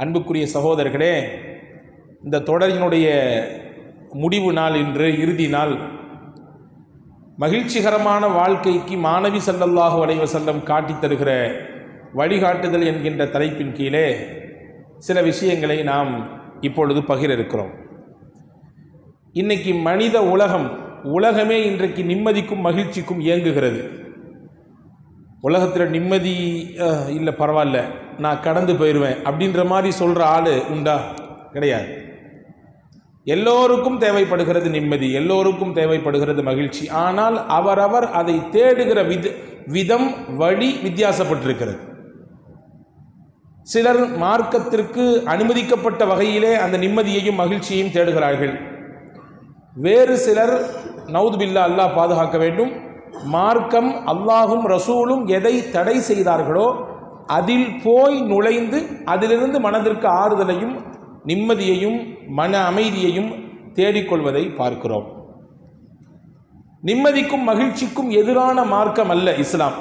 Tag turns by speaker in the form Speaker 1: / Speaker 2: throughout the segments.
Speaker 1: அன்புக்குரிய சகோதரர்களே, இந்த தொடரினுடைய முடிவு நாள் இன்று, இறுதி நாள். மகிழ்ச்சிகரமான வாழ்க்கைக்கு மாணவி ஸல்லல்லாஹு அலைஹி வஸல்லம் காட்டித் தருகிற வழிகாட்டுதல் என்கின்ற தலைப்பின் கீழே சில விஷயங்களை நாம் இப்பொழுது பகிர இருக்கிறோம். இன்னைக்கு மனித உலகமே இன்றைக்கு நிம்மதிக்கும் மகிழ்ச்சிக்கும் இயங்குகிறது. உலகத்தில் நிம்மதி இல்லை, பரவாயில்ல, நான் கடந்து போயிடுவேன் அப்படின்ற மாதிரி சொல்கிற ஆள் உண்டா? கிடையாது. எல்லோருக்கும் தேவைப்படுகிறது நிம்மதி, எல்லோருக்கும் தேவைப்படுகிறது மகிழ்ச்சி. ஆனால் அவரவர் அதை தேடுகிற விதம், வழி வித்தியாசப்பட்டிருக்கிறது. சிலர் மார்க்கத்திற்கு அனுமதிக்கப்பட்ட வகையிலே அந்த நிம்மதியையும் மகிழ்ச்சியையும் தேடுகிறார்கள். வேறு சிலர், நவுது பில்லா, அல்லாஹ் பாதுகாக்க வேண்டும், மார்க்கம் அல்லாஹும் ரசூலும் எதை தடை செய்தார்களோ அதில் போய் நுழைந்து அதிலிருந்து மனதிற்கு ஆறுதலையும் நிம்மதியையும் மன அமைதியையும் தேடிக்கொள்வதை பார்க்கிறோம். நிம்மதிக்கும் மகிழ்ச்சிக்கும் எதிரான மார்க்கம் அல்ல இஸ்லாம்.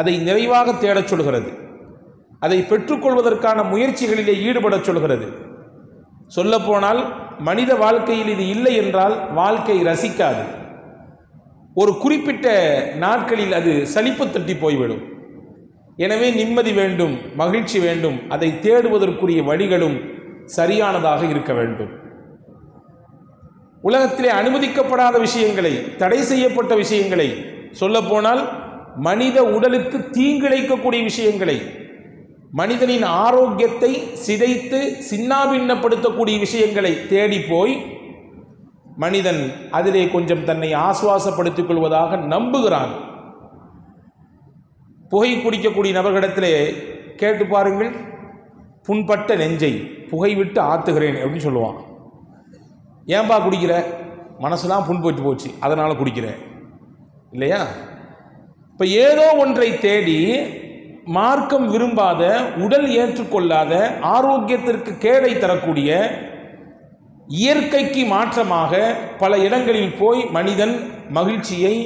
Speaker 1: அதை நிறைவாக தேடச் சொல்கிறது. அதை பெற்றுக்கொள்வதற்கான முயற்சிகளிலே ஈடுபடச் சொல்கிறது. சொல்லப்போனால் மனித வாழ்க்கையில் இது இல்லை என்றால் வாழ்க்கை ரசிக்காது. ஒரு குறிப்பிட்ட நாட்களில் அது சலிப்பு தட்டி போய்விடும். எனவே நிம்மதி வேண்டும், மகிழ்ச்சி வேண்டும். அதை தேடுவதற்குரிய வழிகளும் சரியானதாக இருக்க வேண்டும். உலகத்திலே அனுமதிக்கப்படாத விஷயங்களை, தடை செய்யப்பட்ட விஷயங்களை, சொல்லப்போனால் மனித உடலுக்கு தீங்கிழைக்கக்கூடிய விஷயங்களை, மனிதனின் ஆரோக்கியத்தை சிதைத்து சின்னாபின்னப்படுத்தக்கூடிய விஷயங்களை தேடி போய் மனிதன் அதிலே கொஞ்சம் தன்னை ஆசுவாசப்படுத்திக் கொள்வதாக நம்புகிறான். புகை குடிக்கக்கூடிய நபர்களிடத்திலே கேட்டு பாருங்கள், புண்பட்ட நெஞ்சை புகை விட்டு ஆத்துகிறேன் அப்படின்னு சொல்லுவான். ஏன்பா குடிக்கிற? மனசுலாம் புண்பட்டு போச்சு, அதனால் குடிக்கிறேன், இல்லையா? இப்போ ஏதோ ஒன்றை தேடி மார்க்கம் விரும்பாத, உடல் ஏற்றுக்கொள்ளாத, ஆரோக்கியத்திற்கு கேடை தரக்கூடிய, இயற்கைக்கு மாற்றமாக பல இடங்களில் போய் மனிதன் மகிழ்ச்சியை,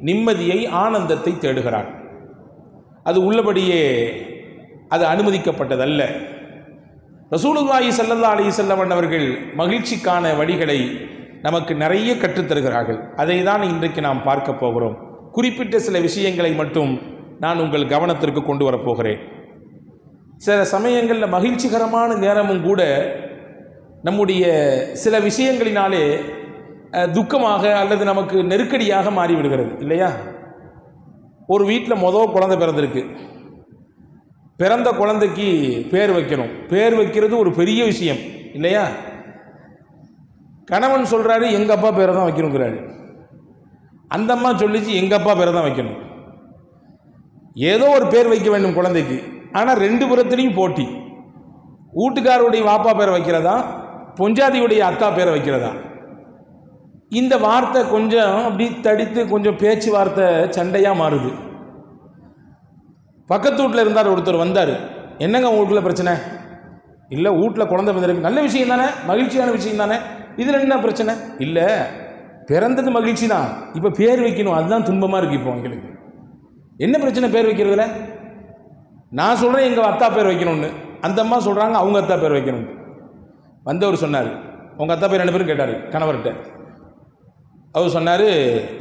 Speaker 1: நிம்மதியை, ஆனந்தத்தை தேடுகிறான். அது உள்ளபடியே அது அனுமதிக்கப்பட்டதல்ல. ரசூலுல்லாஹி ஸல்லல்லாஹு அலைஹி வஸல்லம் அவர்கள் மகிழ்ச்சிக்கான வழிகளை நமக்கு நிறைய கற்றுத்தருகிறார்கள். அதை தான் இன்றைக்கு நாம் பார்க்க போகிறோம். குறிப்பிட்ட சில விஷயங்களை மட்டும் நான் உங்கள் கவனத்திற்கு கொண்டு வரப்போகிறேன். சில சமயங்களில் மகிழ்ச்சிகரமான நேரமும் கூட நம்முடைய சில விஷயங்களினாலே துக்கமாக அல்லது நமக்கு நெருக்கடியாக மாறிவிடுகிறது, இல்லையா? ஒரு வீட்டில் குழந்தை பிறந்திருக்கு. பிறந்த குழந்தைக்கு பேர் வைக்கணும். பேர் வைக்கிறது ஒரு பெரிய விஷயம், இல்லையா? கணவன் சொல்கிறாரு, எங்கள் அப்பா பேரை தான் வைக்கணுங்கிறாரு. அந்த அம்மா சொல்லிச்சு, எங்கள் அப்பா பேரை தான் வைக்கணும். ஏதோ ஒரு பேர் வைக்க வேண்டும் குழந்தைக்கு. ஆனால் ரெண்டு புறத்துலையும் போட்டி. வீட்டுக்காரருடைய வாப்பா பேரை வைக்கிறதா, பொஞ்சாதியுடைய அத்தா பேரை வைக்கிறதா? இந்த வார்த்தை கொஞ்சம் அப்படி தடித்து கொஞ்சம் பேச்சுவார்த்தை சண்டையாக மாறுது. பக்கத்து வீட்டில் இருந்தார் ஒருத்தர், வந்தார். என்னங்க உங்கள் வீட்டில் பிரச்சனை? இல்லை, வீட்டில் குழந்தை பிறந்திருக்கு, நல்ல விஷயம் தானே, மகிழ்ச்சியான விஷயம் தானே, இதில் என்ன பிரச்சனை? இல்லை, பிறந்தது மகிழ்ச்சி தான், இப்போ பேர் வைக்கணும், அதுதான் துன்பமாக இருக்குது. இப்போ எங்களுக்கு என்ன பிரச்சனை பேர் வைக்கிறதுல? நான் சொல்கிறேன் எங்கள் அத்தா பேர் வைக்கணும்னு, அந்த அம்மா சொல்கிறாங்க அவங்க அத்தா பேர் வைக்கணும்னு. வந்தவர் சொன்னார், உங்கள் அத்தா பேர் ரெண்டு பேரும் கேட்டார் கணவர்கிட்ட. அவர் சொன்னார்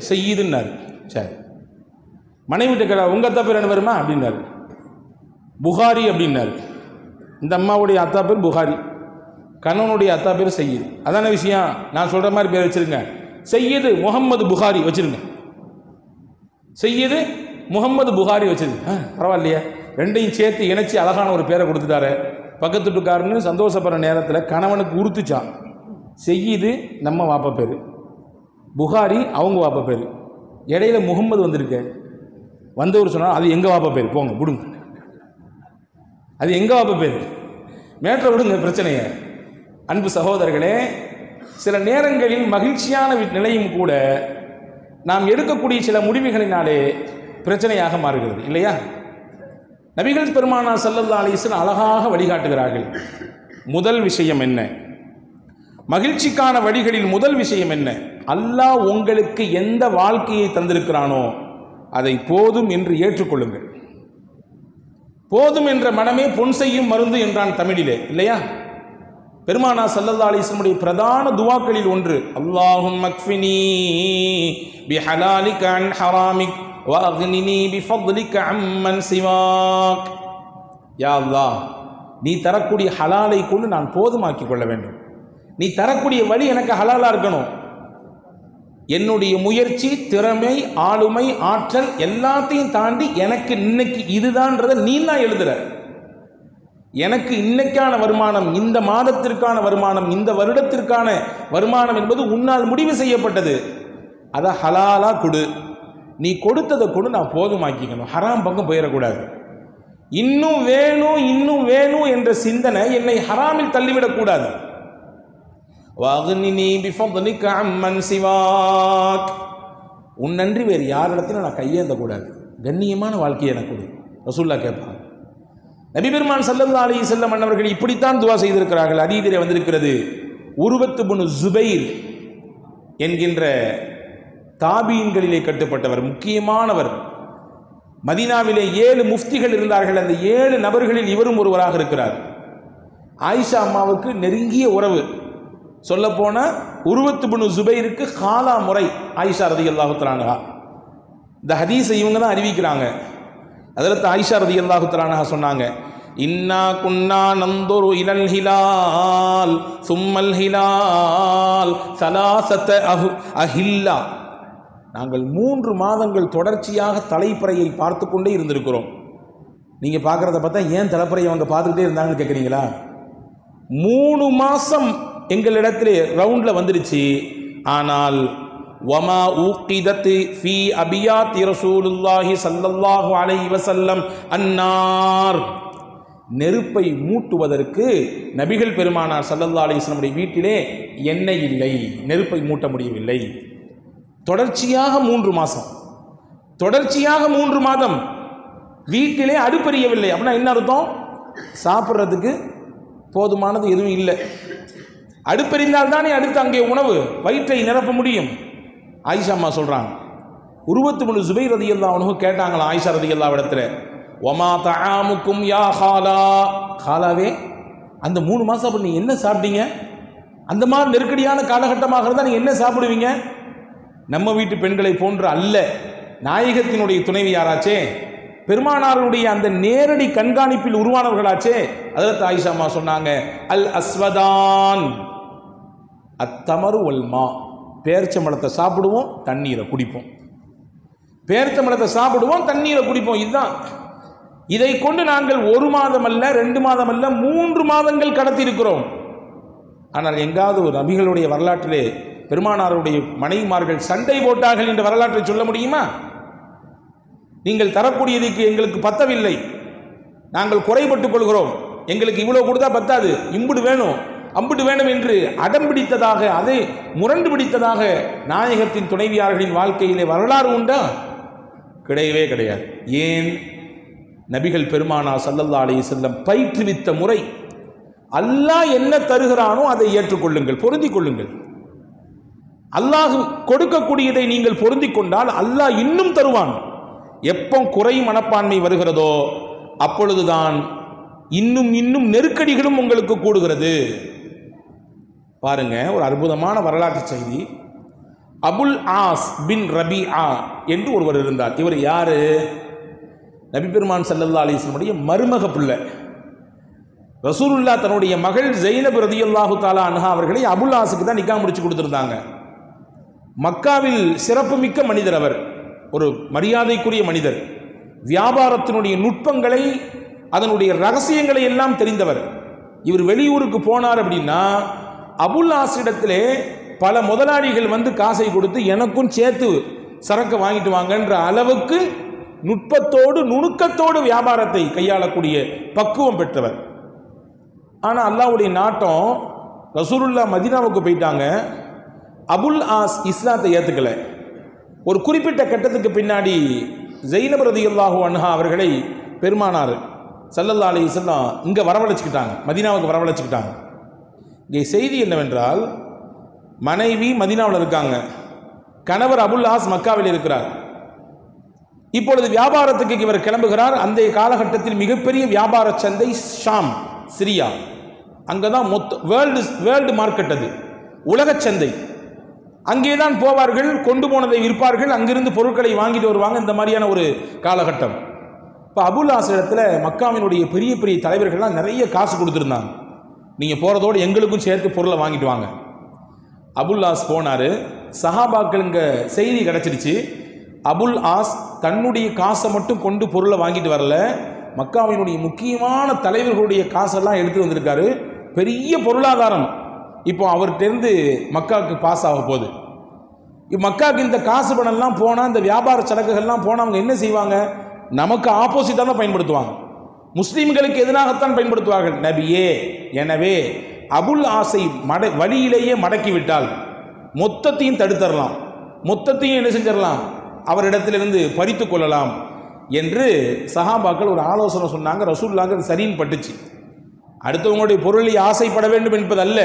Speaker 1: செய்யுதுன்னாரு. சரி. மனைவிட்ட கேட்டார், உங்கள் அத்தா பேர் ரெண்டு பேருமா அப்படின்னாரு. புகாரி அப்படின்னாரு. இந்த அம்மாவுடைய அத்தா பேர் புகாரி, கணவனுடைய அத்தா பேர் செய்யுது. அதான விஷயம். நான் சொல்கிற மாதிரி பேர் வச்சுருங்க. செய்யுது முகம்மது புகாரி வச்சுருங்க. செய்யுது முகம்மது புகாரி வச்சுருங்க. பரவாயில்லையா? ரெண்டையும் சேர்த்து இணைச்சி அழகான ஒரு பேரை கொடுத்துட்டாரு. பக்கத்து வீட்டுக்காரன்னு சந்தோஷப்படுற நேரத்தில் கணவனுக்கு உறுத்துச்சான். செய்யுது நம்ம வாப்பா பேர், புகாரி அவங்க வாப்பா பேர், இடையில முகம்மது வந்திருக்க. வந்தவர் சொன்னார், அது எங்கள் வாப்பா பேர், போங்க விடுங்க, அது எங்கள் வாப்பா பேர், மேற்ற விடுங்க பிரச்சனையை. அன்பு சகோதரர்களே, சில நேரங்களில் மகிழ்ச்சியான நிலையும் கூட நாம் எடுக்கக்கூடிய சில முடிவுகளினாலே பிரச்சனையாக மாறுகிறது, இல்லையா? நபிகள் பெருமானார் ஸல்லல்லாஹு அலைஹி வஸல்லம் அழகாக வழிகாட்டுகிறார்கள். முதல் விஷயம் என்ன? மகிழ்ச்சிக்கான வழிகளில் முதல் விஷயம் என்ன? அல்லாஹ் உங்களுக்கு எந்த வாழ்க்கையை தந்திருக்கிறானோ அதை போதும் என்று ஏற்றுக்கொள்ளுங்கள். போதும் என்ற மனமே பொன் செய்யும் மருந்து என்றான் தமிழிலே, இல்லையா? பெருமானா ஸல்லல்லாஹு அலைஹி வஸல்லம் பிரதான துஆக்களில் ஒன்று, அல்லாஹும்ம அக்ஃபினி பிஹலாலிக அன் ஹராமிக் வ அக்னினி பிஃபضலிக அம்மன் சிவாக். யா அல்லாஹ், நீ தரக்கூடிய ஹலாலை கொண்டு நான் போதுமாக்கிக் கொள்ள வேண்டும். நீ தரக்கூடிய வழி எனக்கு ஹலாலா இருக்கணும். என்னுடைய முயற்சி, திறமை, ஆளுமை, ஆற்றல் எல்லாத்தையும் தாண்டி எனக்கு இன்னைக்கு இதுதான்றதை நீ தான் எழுதுற. எனக்கு இன்னைக்கான வருமானம், இந்த மாதத்திற்கான வருமானம், இந்த வருடத்திற்கான வருமானம் என்பது உன்னால் முடிவு செய்யப்பட்டது. அதை ஹலாலா கொடு. நீ கொடுத்ததை கொண்டு நான் போதுமாக்கிக்கணும். ஹராம் பக்கம் போயிடக்கூடாது. இன்னும் வேணும் இன்னும் வேணும் என்ற சிந்தனை என்னை ஹராமில் தள்ளிவிடக்கூடாது. வஅக்னினி பிஃபضலிக அம்மன் சிவாக். உன் நன்றி வேறு யாரிடத்திலும் நான் கையேந்த கூடாது. கண்ணியமான வாழ்க்கையை எனக்கு கொடு. ரசூலுல்லாஹ் கேட்பாங்க. நபி பெருமான் ஸல்லல்லாஹு அலைஹி வஸல்லம் அன்னவர்கள் இப்படித்தான் துஆ செய்திருக்கிறார்கள். ஹதீஸிலே வந்திருக்கிறது. உர்வத் இப்னு ஸுபைர் என்கின்ற தாபீன்களிலே கட்டுப்பட்டவர், முக்கியமானவர். மதீனாவிலே 7 முஃப்திகள் இருந்தார்கள். அந்த 7 நபர்களில் இவரும் ஒருவராக இருக்கிறார். ஆயிஷா அம்மாவுக்கு நெருங்கிய உறவு. சொல்லப்போன உர்வத் இப்னு ஸுபைருக்கு காலா முறை ஆயிஷா ரலியல்லாஹு தஆலா அன்ஹா. இந்த ஹதீஸை இவங்க தான் அறிவிக்கிறாங்க. ஹஜ்ரத் ஆயிஷா ரலியல்லாஹு தஆலா அன்ஹா சொன்னாங்க, இன்னா குன்னா நந்துரு இலல் ஹிலால் சும்மல் ஹிலால் ஸலாஸத அஹில்லா. நாங்கள் 3 மாதங்கள் தொடர்ச்சியாக தலைப்பறையை பார்த்து கொண்டே இருந்திருக்கிறோம். நீங்கள் பார்க்குறத பார்த்தா ஏன் தலைப்பறையை அவங்க பார்த்துக்கிட்டே இருந்தாங்கன்னு கேட்குறீங்களா? 3 மாதம் எங்களிடத்தில் ரவுண்டில் வந்துருச்சு. ஆனால் வமா ஊகிதத் ஃபீ அபியாத்தி ரசூலுல்லாஹி ஸல்லல்லாஹு அலைஹி வஸல்லம் அன்னார். நெருப்பை மூட்டுவதற்கு நபிகள் பெருமானார் ஸல்லல்லாஹு அலைஹி வஸல்லம் வீட்டிலே எண்ணெய் இல்லை, நெருப்பை மூட்ட முடியவில்லை. தொடர்ச்சியாக 3 மாதம், தொடர்ச்சியாக 3 மாதம் வீட்டிலே அடுப்பெரியவில்லை. அப்படின்னா என்ன அர்த்தம்? சாப்பிட்றதுக்கு போதுமானது எதுவும் இல்லை. அடுப்பெறிந்தால் தானே அடுத்து அங்கே உணவு வயிற்றை நிரப்ப முடியும். ஆயிஷா அம்மா சொல்றாங்க, உர்வத் இப்னு ஸுபைர் ரலியல்லாஹு அன்ஹு கேட்டாங்களா ஆயிஷா ரலியல்லாஹு இடத்துல, வமா தஆமுக்கும் யா ஹாலா. ஹாலாவே, அந்த 3 மாதம் அப்படி நீங்க என்ன சாப்பிட்டீங்க? அந்த மாதிரி நெருக்கடியான காலகட்டமாக இருந்தால் நீங்க என்ன சாப்பிடுவீங்க? நம்ம வீட்டு பெண்களை போன்று அல்ல, நாயகத்தினுடைய துணைவியாராச்சே, பெருமானாருடைய அந்த நேரடி கண்காணிப்பில் உருவானவர்களாச்சே. ஹஜ்ரத் ஆயிஷா அம்மா சொன்னாங்க, அல் அஸ்வதான் அத்தமரு வல்மா. பேர்ச்சம்பழத்தை சாப்பிடுவோம், தண்ணீரை குடிப்போம். பேர்ச்சம்பழத்தை சாப்பிடுவோம், தண்ணீரை குடிப்போம். இதுதான். இதை கொண்டு நாங்கள் 1 மாதம் அல்ல, 2 மாதம் அல்ல, 3 மாதங்கள் கடத்தி இருக்கிறோம். ஆனால் எங்காவது ஒரு நபிகளுடைய வரலாற்றிலே பெருமானாருடைய மனைவிமார்கள் சண்டை போட்டார்கள் என்ற வரலாற்றை சொல்ல முடியுமா? நீங்கள் தரக்கூடியதுக்கு எங்களுக்கு பத்தவில்லை, நாங்கள் குறைபட்டுக் கொள்கிறோம், எங்களுக்கு இவ்வளவு கொடுத்தா பத்தாது, இம்புடு வேணும் அம்புடு வேணும் என்று அடம் பிடித்ததாக, அதை முரண்டு பிடித்ததாக நாயகத்தின் துணைவியார்களின் வாழ்க்கையிலே வரலாறு உண்டா? கிடையவே கிடையாது. ஏன்? நபிகள் பெருமானார் ஸல்லல்லாஹு அலைஹி வஸல்லம் பயிற்றுவித்த முறை. அல்லாஹ் என்ன தருகிறானோ அதை ஏற்றுக்கொள்ளுங்கள், பொருந்திக் கொள்ளுங்கள். அல்லாஹ் கொடுக்கக்கூடியதை நீங்கள் பொருந்திக் கொண்டால் அல்லாஹ் இன்னும் தருவான். எப்போ குறை மனப்பான்மை வருகிறதோ அப்பொழுதுதான் இன்னும் இன்னும் நெருக்கடிகளும் உங்களுக்கு கூடுகிறது. பாருங்க, ஒரு அற்புதமான வரலாற்று செய்தி. அபுல் ஆஸ் பின் ரபிஆ என்று ஒருவர் இருந்தார். இவர் யாரு? நபி பெருமான் ஸல்லல்லாஹு அலைஹி வஸல்லம் மருமக பிள்ளை. ரசூலுல்லாஹ் தன்னுடைய மகள் ஜைனப் ரலியல்லாஹு தஆலா அன்ஹா அவர்களை அபுல் ஆஸுக்கு தான் நிக்காஹ் முடிச்சு கொடுத்திருந்தாங்க. மக்காவில் சிறப்புமிக்க மனிதர் அவர், ஒரு மரியாதைக்குரிய மனிதர். வியாபாரத்தினுடைய நுட்பங்களை, அதனுடைய ரகசியங்களை எல்லாம் தெரிந்தவர். இவர் வெளியூருக்கு போனார் அப்படின்னா அபுல் ஆஸிடத்திலே பல முதலாளிகள் வந்து காசை கொடுத்து எனக்கும் சேர்த்து சரக்கு வாங்கிட்டு வாங்கன்ற அளவுக்கு நுட்பத்தோடு நுணுக்கத்தோடு வியாபாரத்தை கையாளக்கூடிய பக்குவம் பெற்றவர். ஆனால் அல்லாஹ்வுடைய நாட்டம், ரசூலுல்லாஹ் மதீனாவுக்கு போயிட்டாங்க. அபுல் ஆஸ் இஸ்லாத்தை ஏற்றுக்கல. ஒரு குறிப்பிட்ட கட்டத்துக்கு பின்னாடி ஜைனப் ரலியல்லாஹு அன்ஹா அவர்களை பெருமானார் ஸல்லல்லாஹு அலைஹி வஸல்லம் இங்கே வரவழைச்சிக்கிட்டாங்க, மதீனாவுக்கு வரவழைச்சிக்கிட்டாங்க. இங்கே செய்தி என்னவென்றால், மனைவி மதீனாவில் இருக்காங்க, கணவர் அபுல் ஆஸ் மக்காவில் இருக்கிறார். இப்பொழுது வியாபாரத்துக்கு இவர் கிளம்புகிறார். அந்த காலகட்டத்தில் மிகப்பெரிய வியாபார சந்தை ஷாம், சிரியா. அங்கதான் வேர்ல்டு மார்க்கெட், அது உலக சந்தை. அங்கேதான் போவார்கள், கொண்டு போனதை விற்பார்கள், அங்கிருந்து பொருட்களை வாங்கிட்டு வருவாங்க. இந்த மாதிரியான ஒரு காலகட்டம். இப்போ அபுல் ஆஸ் இடத்துல மக்காவினுடைய பெரிய பெரிய தலைவர்கள்லாம் நிறைய காசு கொடுத்துருந்தாங்க. நீங்கள் போகிறதோடு எங்களுக்கும் சேர்த்து பொருளை வாங்கிட்டு வாங்க. அபுல் ஆஸ் போனார். சஹாபாக்கள் இங்கே செய்தி கிடச்சிருச்சு, அபுல் ஆஸ் தன்னுடைய காசை மட்டும் கொண்டு பொருளை வாங்கிட்டு வரல, மக்காவினுடைய முக்கியமான தலைவர்களுடைய காசெல்லாம் எடுத்துட்டு வந்திருக்காரு. பெரிய பொருளாதாரம் இப்போ அவர்கிட்டருந்து மக்காவுக்கு பாஸ் ஆக போகுது. மக்காவுக்கு இந்த காசு பணம்லாம் போனால், இந்த வியாபார சரக்குகள்லாம் போனால் அவங்க என்ன செய்வாங்க? நமக்கு ஆப்போசிட்டாக தான் பயன்படுத்துவாங்க, முஸ்லீம்களுக்கு எதிராகத்தான் பயன்படுத்துவார்கள். நபியே, எனவே அபுல் ஆசை வழியிலேயே மடக்கிவிட்டால் மொத்தத்தையும் தடுத்தரலாம், மொத்தத்தையும் என்ன செஞ்சிடலாம், அவரிடத்திலிருந்து பறித்து கொள்ளலாம் என்று சஹாபாக்கள் ஒரு ஆலோசனை சொன்னாங்க. ரசூலுல்லாஹ்க்கு அது சரின்னு பட்டுச்சு. அடுத்தவங்களுடைய பொருளை ஆசைப்பட வேண்டும் என்பதல்ல,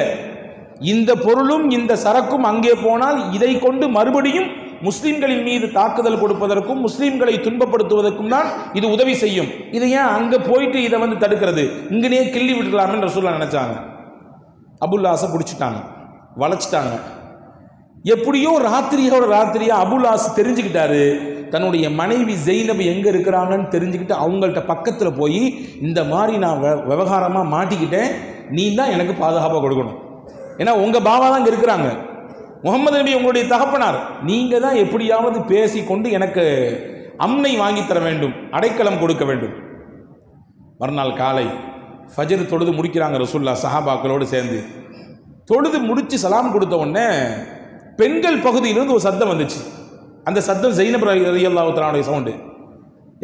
Speaker 1: இந்த பொருளும் இந்த சரக்கும் அங்கே போனால் இதை கொண்டு மறுபடியும் முஸ்லிம்களின் மீது தாக்குதல் கொடுப்பதற்கும் முஸ்லிம்களை துன்பப்படுத்துவதற்கும் தான் இது உதவி செய்யும். இதை ஏன் அங்கே போயிட்டு இதை தடுக்கிறது, இங்கனே கிள்ளி விட்டுக்கலாம்னு ரசூலுல்லாஹ் நினைச்சாங்க. அபுல் ஆஸை பிடிச்சிட்டாங்க, வளைச்சிட்டாங்க. எப்படியோ ராத்திரியா அபுல் ஆஸ் தெரிஞ்சுக்கிட்டாரு, தன்னுடைய மனைவி ஜெய்னப் எங்க இருக்கிறாங்கன்னு தெரிஞ்சுக்கிட்டு அவங்கள்ட்ட பக்கத்தில் போய், இந்த மாதிரி நான் விவகாரமாக மாட்டிக்கிட்டேன், நீ தான் எனக்கு பாதுகாப்பாக கொடுக்கணும், ஏன்னா உங்கள் பாவா தான் இங்கே இருக்கிறாங்க, முகமது நபி உங்களுடைய தகப்பனார், நீங்கள் தான் எப்படியாவது பேசி கொண்டு எனக்கு அம்னை வாங்கித்தர வேண்டும், அடைக்கலம் கொடுக்க வேண்டும். மறுநாள் காலை ஃபஜர் தொழுது முடிக்கிறாங்க ரசூலுல்லாஹ் சஹாபாக்களோடு சேர்ந்து. தொழுது முடித்து சலாம் கொடுத்த உடனே பெண்கள் பகுதியிலிருந்து ஒரு சத்தம் வந்துச்சு. அந்த சத்தம் ஜைனப் ரலியல்லாஹு தஆலாவுடைய சவுண்டு.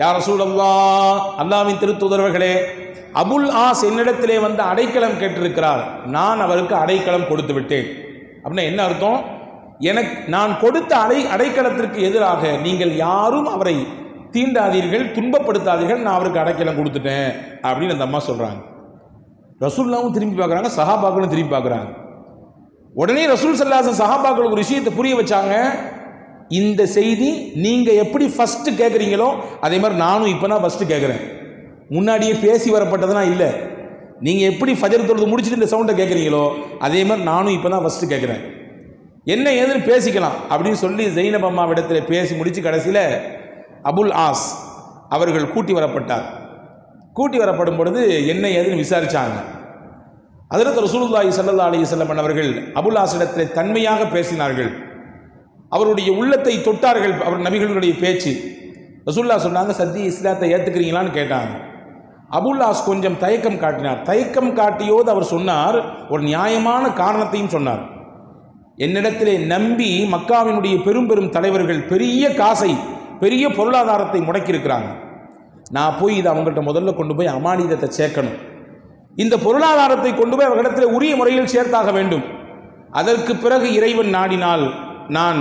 Speaker 1: யா ரசூலல்லாஹ், அல்லாஹ்வின் திருத்தூதர்களே, அபுல் ஆஸ் என்னிடத்திலே வந்து அடைக்கலம் கேட்டிருக்கிறார், நான் அவருக்கு அடைக்கலம் கொடுத்து விட்டேன். அப்படின்னா என்ன அர்த்தம்? நான் கொடுத்த அடைக்கலத்திற்கு எதிராக நீங்கள் யாரும் அவரை தீண்டாதீர்கள், துன்பப்படுத்தாதீர்கள், நான் அவருக்கு அடைக்கலம் கொடுத்துட்டேன் அப்படின்னு அந்த அம்மா சொல்றாங்க. ரசூலுல்லாஹ்வும் திரும்பி பார்க்குறாங்க, சஹாபாக்களும் திரும்பி பார்க்குறாங்க. உடனே ரசூல் ஸல்லல்லாஹு அலைஹி வஸல்லம் சஹாபாக்களுக்கு ஒரு விஷயத்தை புரிய வச்சாங்க. இந்த செய்தி நீங்க எப்படி ஃபர்ஸ்ட் கேட்குறீங்களோ அதே மாதிரி நானும் இப்போ தான் ஃபர்ஸ்ட் கேட்குறேன், முன்னாடியே பேசி வரப்பட்டதுனா இல்லை. நீங்க எப்படி ஃபஜர் தொழுது முடிச்சுட்டு இந்த சவுண்டை கேட்குறீங்களோ அதே மாதிரி நானும் இப்போ தான் ஃபர்ஸ்ட் கேட்குறேன், என்ன ஏதுன்னு பேசிக்கலாம் அப்படின்னு சொல்லி ஜெய்னப் அம்மாவிடத்தில் பேசி முடிச்சு கடைசியில் அபுல் ஆஸ் அவர்கள் கூட்டி வரப்பட்டார். கூட்டி வரப்படும் பொழுது என்ன ஏதுன்னு விசாரிச்சாங்க. ஹஜ்ரத் ரசூலுல்லாஹி ஸல்லல்லாஹு அலைஹி வஸல்லம் அவர்கள் அபுல் ஆஸிடத்தில் தன்மையாக பேசினார்கள், அவருடைய உள்ளத்தை தொட்டார்கள். அவர் நபிகளுடைய பேச்சு. ரசூலுல்லாஹ் சொன்னாங்க, சத்திய இஸ்லாத்தை ஏற்றுக்கிறீங்களான்னு கேட்டாங்க. அபுல் ஆஸ் கொஞ்சம் தயக்கம் காட்டினார். தயக்கம் காட்டியோடு அவர் சொன்னார், ஒரு நியாயமான காரணத்தையும் சொன்னார். என்னிடத்திலே நம்பி மக்காவினுடைய பெரும் பெரும் தலைவர்கள் பெரிய காசை, பெரிய பொருளாதாரத்தை முடக்கியிருக்கிறாங்க. நான் போய் இதை அவங்கள்ட்ட முதல்ல கொண்டு போய் அமானிதத்தை சேர்க்கணும். இந்த பொருளாதாரத்தை கொண்டு போய் அவர்களிடத்தில் உரிய முறையில் சேர்த்தாக வேண்டும். அதற்கு பிறகு இறைவன் நாடினால் நான்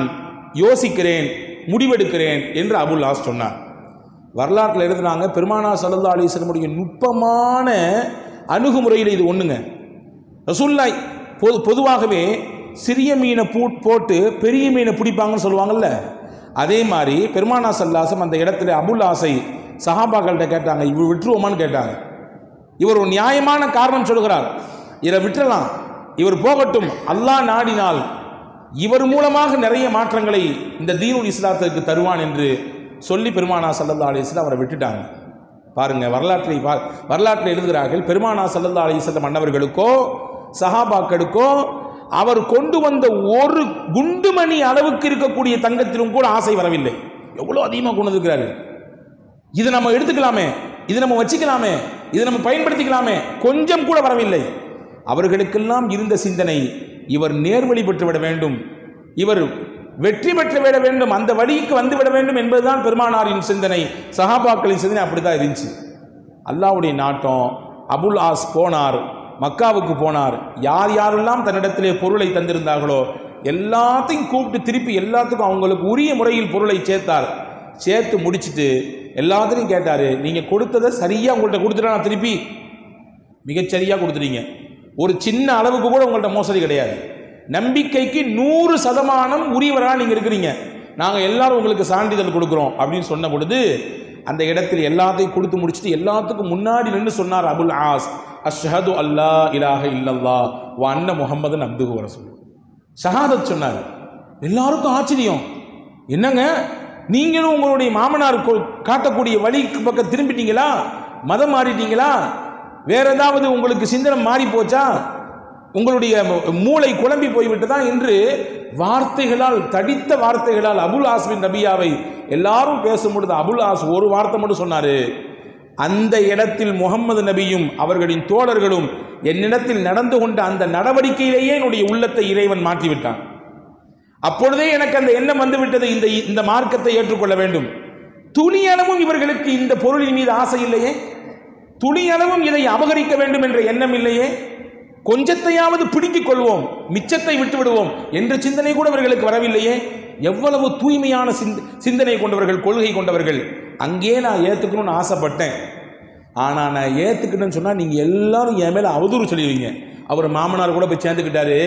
Speaker 1: யோசிக்கிறேன், முடிவெடுக்கிறேன் என்று அபுல் ஆஸ் சொன்னார். வரலாற்றில் எழுதுனாங்க, பெருமானார் ஸல்லல்லாஹு அலைஹி வஸல்லம் நுட்பமான அணுகுமுறையில் இது ஒன்றுங்க. ரசூலுல்லாஹ் பொதுவாகவே சிறிய மீனை போட்டு பெரிய மீனை பிடிப்பாங்கன்னு சொல்லுவாங்கல்ல, அதே மாதிரி பெருமானார் ஸல்லல்லாஹு அலைஹி வஸல்லம் அந்த இடத்துல அபுல் ஆஸை சஹாபாக்கள்கிட்ட கேட்டாங்க, இவர் விட்டுருவோமான்னு கேட்டாங்க. இவர் ஒரு நியாயமான காரணம் சொல்கிறார், இதை விட்டுறலாம், இவர் போகட்டும், அல்லாஹ் நாடினால் இவர் மூலமாக நிறைய மாற்றங்களை இந்த தீனுல் இஸ்லாத்திற்கு தருவான் என்று சொல்லி பெருமானார் ஸல்லல்லாஹு அலைஹி வஸல்லம் அவரை விட்டுட்டாங்க. பாருங்க, வரலாற்றில் எழுதுகிறார்கள், பெருமானார் ஸல்லல்லாஹு அலைஹி வஸல்லம் அன்னவர்களுக்கோ சஹாபாக்களுக்கோ அவர் கொண்டு வந்த ஒரு குண்டுமணி அளவுக்கு இருக்கக்கூடிய தங்கத்திலும் கூட ஆசை வரவில்லை. எவ்வளோ அதிகமாக கொண்டு வந்திருக்கிறாரு. இதை நம்ம எடுத்துக்கலாமே, இதை நம்ம வச்சுக்கலாமே, இதை நம்ம பயன்படுத்திக்கலாமே, கொஞ்சம் கூட வரவில்லை. அவர்களுக்கெல்லாம் இருந்த சிந்தனை, இவர் நேர்வழி பெற்று விட வேண்டும், இவர் வெற்றி பெற்று விட வேண்டும், அந்த வழிக்கு வந்து விட வேண்டும் என்பதுதான் பெருமானாரின் சிந்தனை, சஹாபாக்களின் சிந்தனை அப்படிதான் இருந்துச்சு. அல்லாஹ்வுடைய நாட்டம். அபுல் ஆஸ் போனார், மக்காவுக்கு போனார். யார் யாரெல்லாம் தன்னிடத்திலே பொருளை தந்திருந்தார்களோ எல்லாத்தையும் கூப்பிட்டு திருப்பி எல்லாத்துக்கும் அவங்களுக்கு உரிய முறையில் பொருளை சேர்த்தார். சேர்த்து முடிச்சுட்டு எல்லாத்தையும் கேட்டார், நீங்கள் கொடுத்ததை சரியாக உங்கள்கிட்ட கொடுத்துட்டா நான் திருப்பி மிகச்சரியாக கொடுத்துட்டீங்க, ஒரு சின்ன அளவுக்கு கூட உங்கள்கிட்ட மோசடி கிடையாது, நம்பிக்கைக்கு 100% உரியவராக நீங்கள் இருக்கிறீங்க, நாங்கள் எல்லாரும் உங்களுக்கு சான்றிதழ் கொடுக்குறோம் அப்படின்னு சொன்ன பொழுது அந்த இடத்தில் எல்லாத்தையும் கொடுத்து முடிச்சுட்டு எல்லாத்துக்கும் முன்னாடி நின்று சொன்னார் அபுல் ஆஸ், அஷ்ஹது அல்லா இலாஹ இல்லல்லாஹ் வ அன்ன முஹம்மதன் அப்துஹு வ ரசூலுஹு. ஷஹாதத் சொன்னார். எல்லாருக்கும் ஆச்சரியம். என்னங்க நீங்களும் உங்களுடைய மாமனார் காட்டக்கூடிய வழிக்கு பக்கம் திரும்பிட்டீங்களா? மதம் மாறிட்டீங்களா? வேற ஏதாவது உங்களுக்கு சிந்தனை மாறி போச்சா? உங்களுடைய மூளை குழம்பி போய்விட்டதா என்று வார்த்தைகளால், தடித்த வார்த்தைகளால் அபுல் ஆஸ் பின் ரபியாவை எல்லாரும் பேசும்பொழுது அபுல் ஆஸ் ஒரு வார்த்தை மட்டும் சொன்னாரு. அந்த இடத்தில் முகமது நபியும் அவர்களின் தோழர்களும் என்னிடத்தில் நடந்து கொண்ட அந்த நடவடிக்கையிலேயே என்னுடைய உள்ளத்தை இறைவன் மாற்றிவிட்டான். அப்பொழுதே எனக்கு அந்த எண்ணம் வந்துவிட்டது, இந்த மார்க்கத்தை ஏற்றுக்கொள்ள வேண்டும். துளியளவும் இவர்களுக்கு இந்த பொருளின் மீது ஆசை இல்லையே, துளியளவும் இதை அபகரிக்க வேண்டும் என்ற எண்ணம் இல்லையே, கொஞ்சத்தையாவது பிடிக்கிக் கொள்வோம், மிச்சத்தை விட்டு விடுவோம் என்ற சிந்தனை கூட இவர்களுக்கு வரவில்லையே. எவ்வளவு தூய்மையான சிந்தனை கொண்டவர்கள், கொள்கை கொண்டவர்கள். அங்கே நான் ஏற்றுக்கணும்னு ஆசைப்பட்டேன். ஆனால் நான் ஏற்றுக்கிட்டேன்னு சொன்னால் நீங்கள் எல்லாரும் என் மேலே அவதூறு சொல்லிடுவீங்க. அவர் மாமனார் கூட போய் சேர்ந்துக்கிட்டாரு,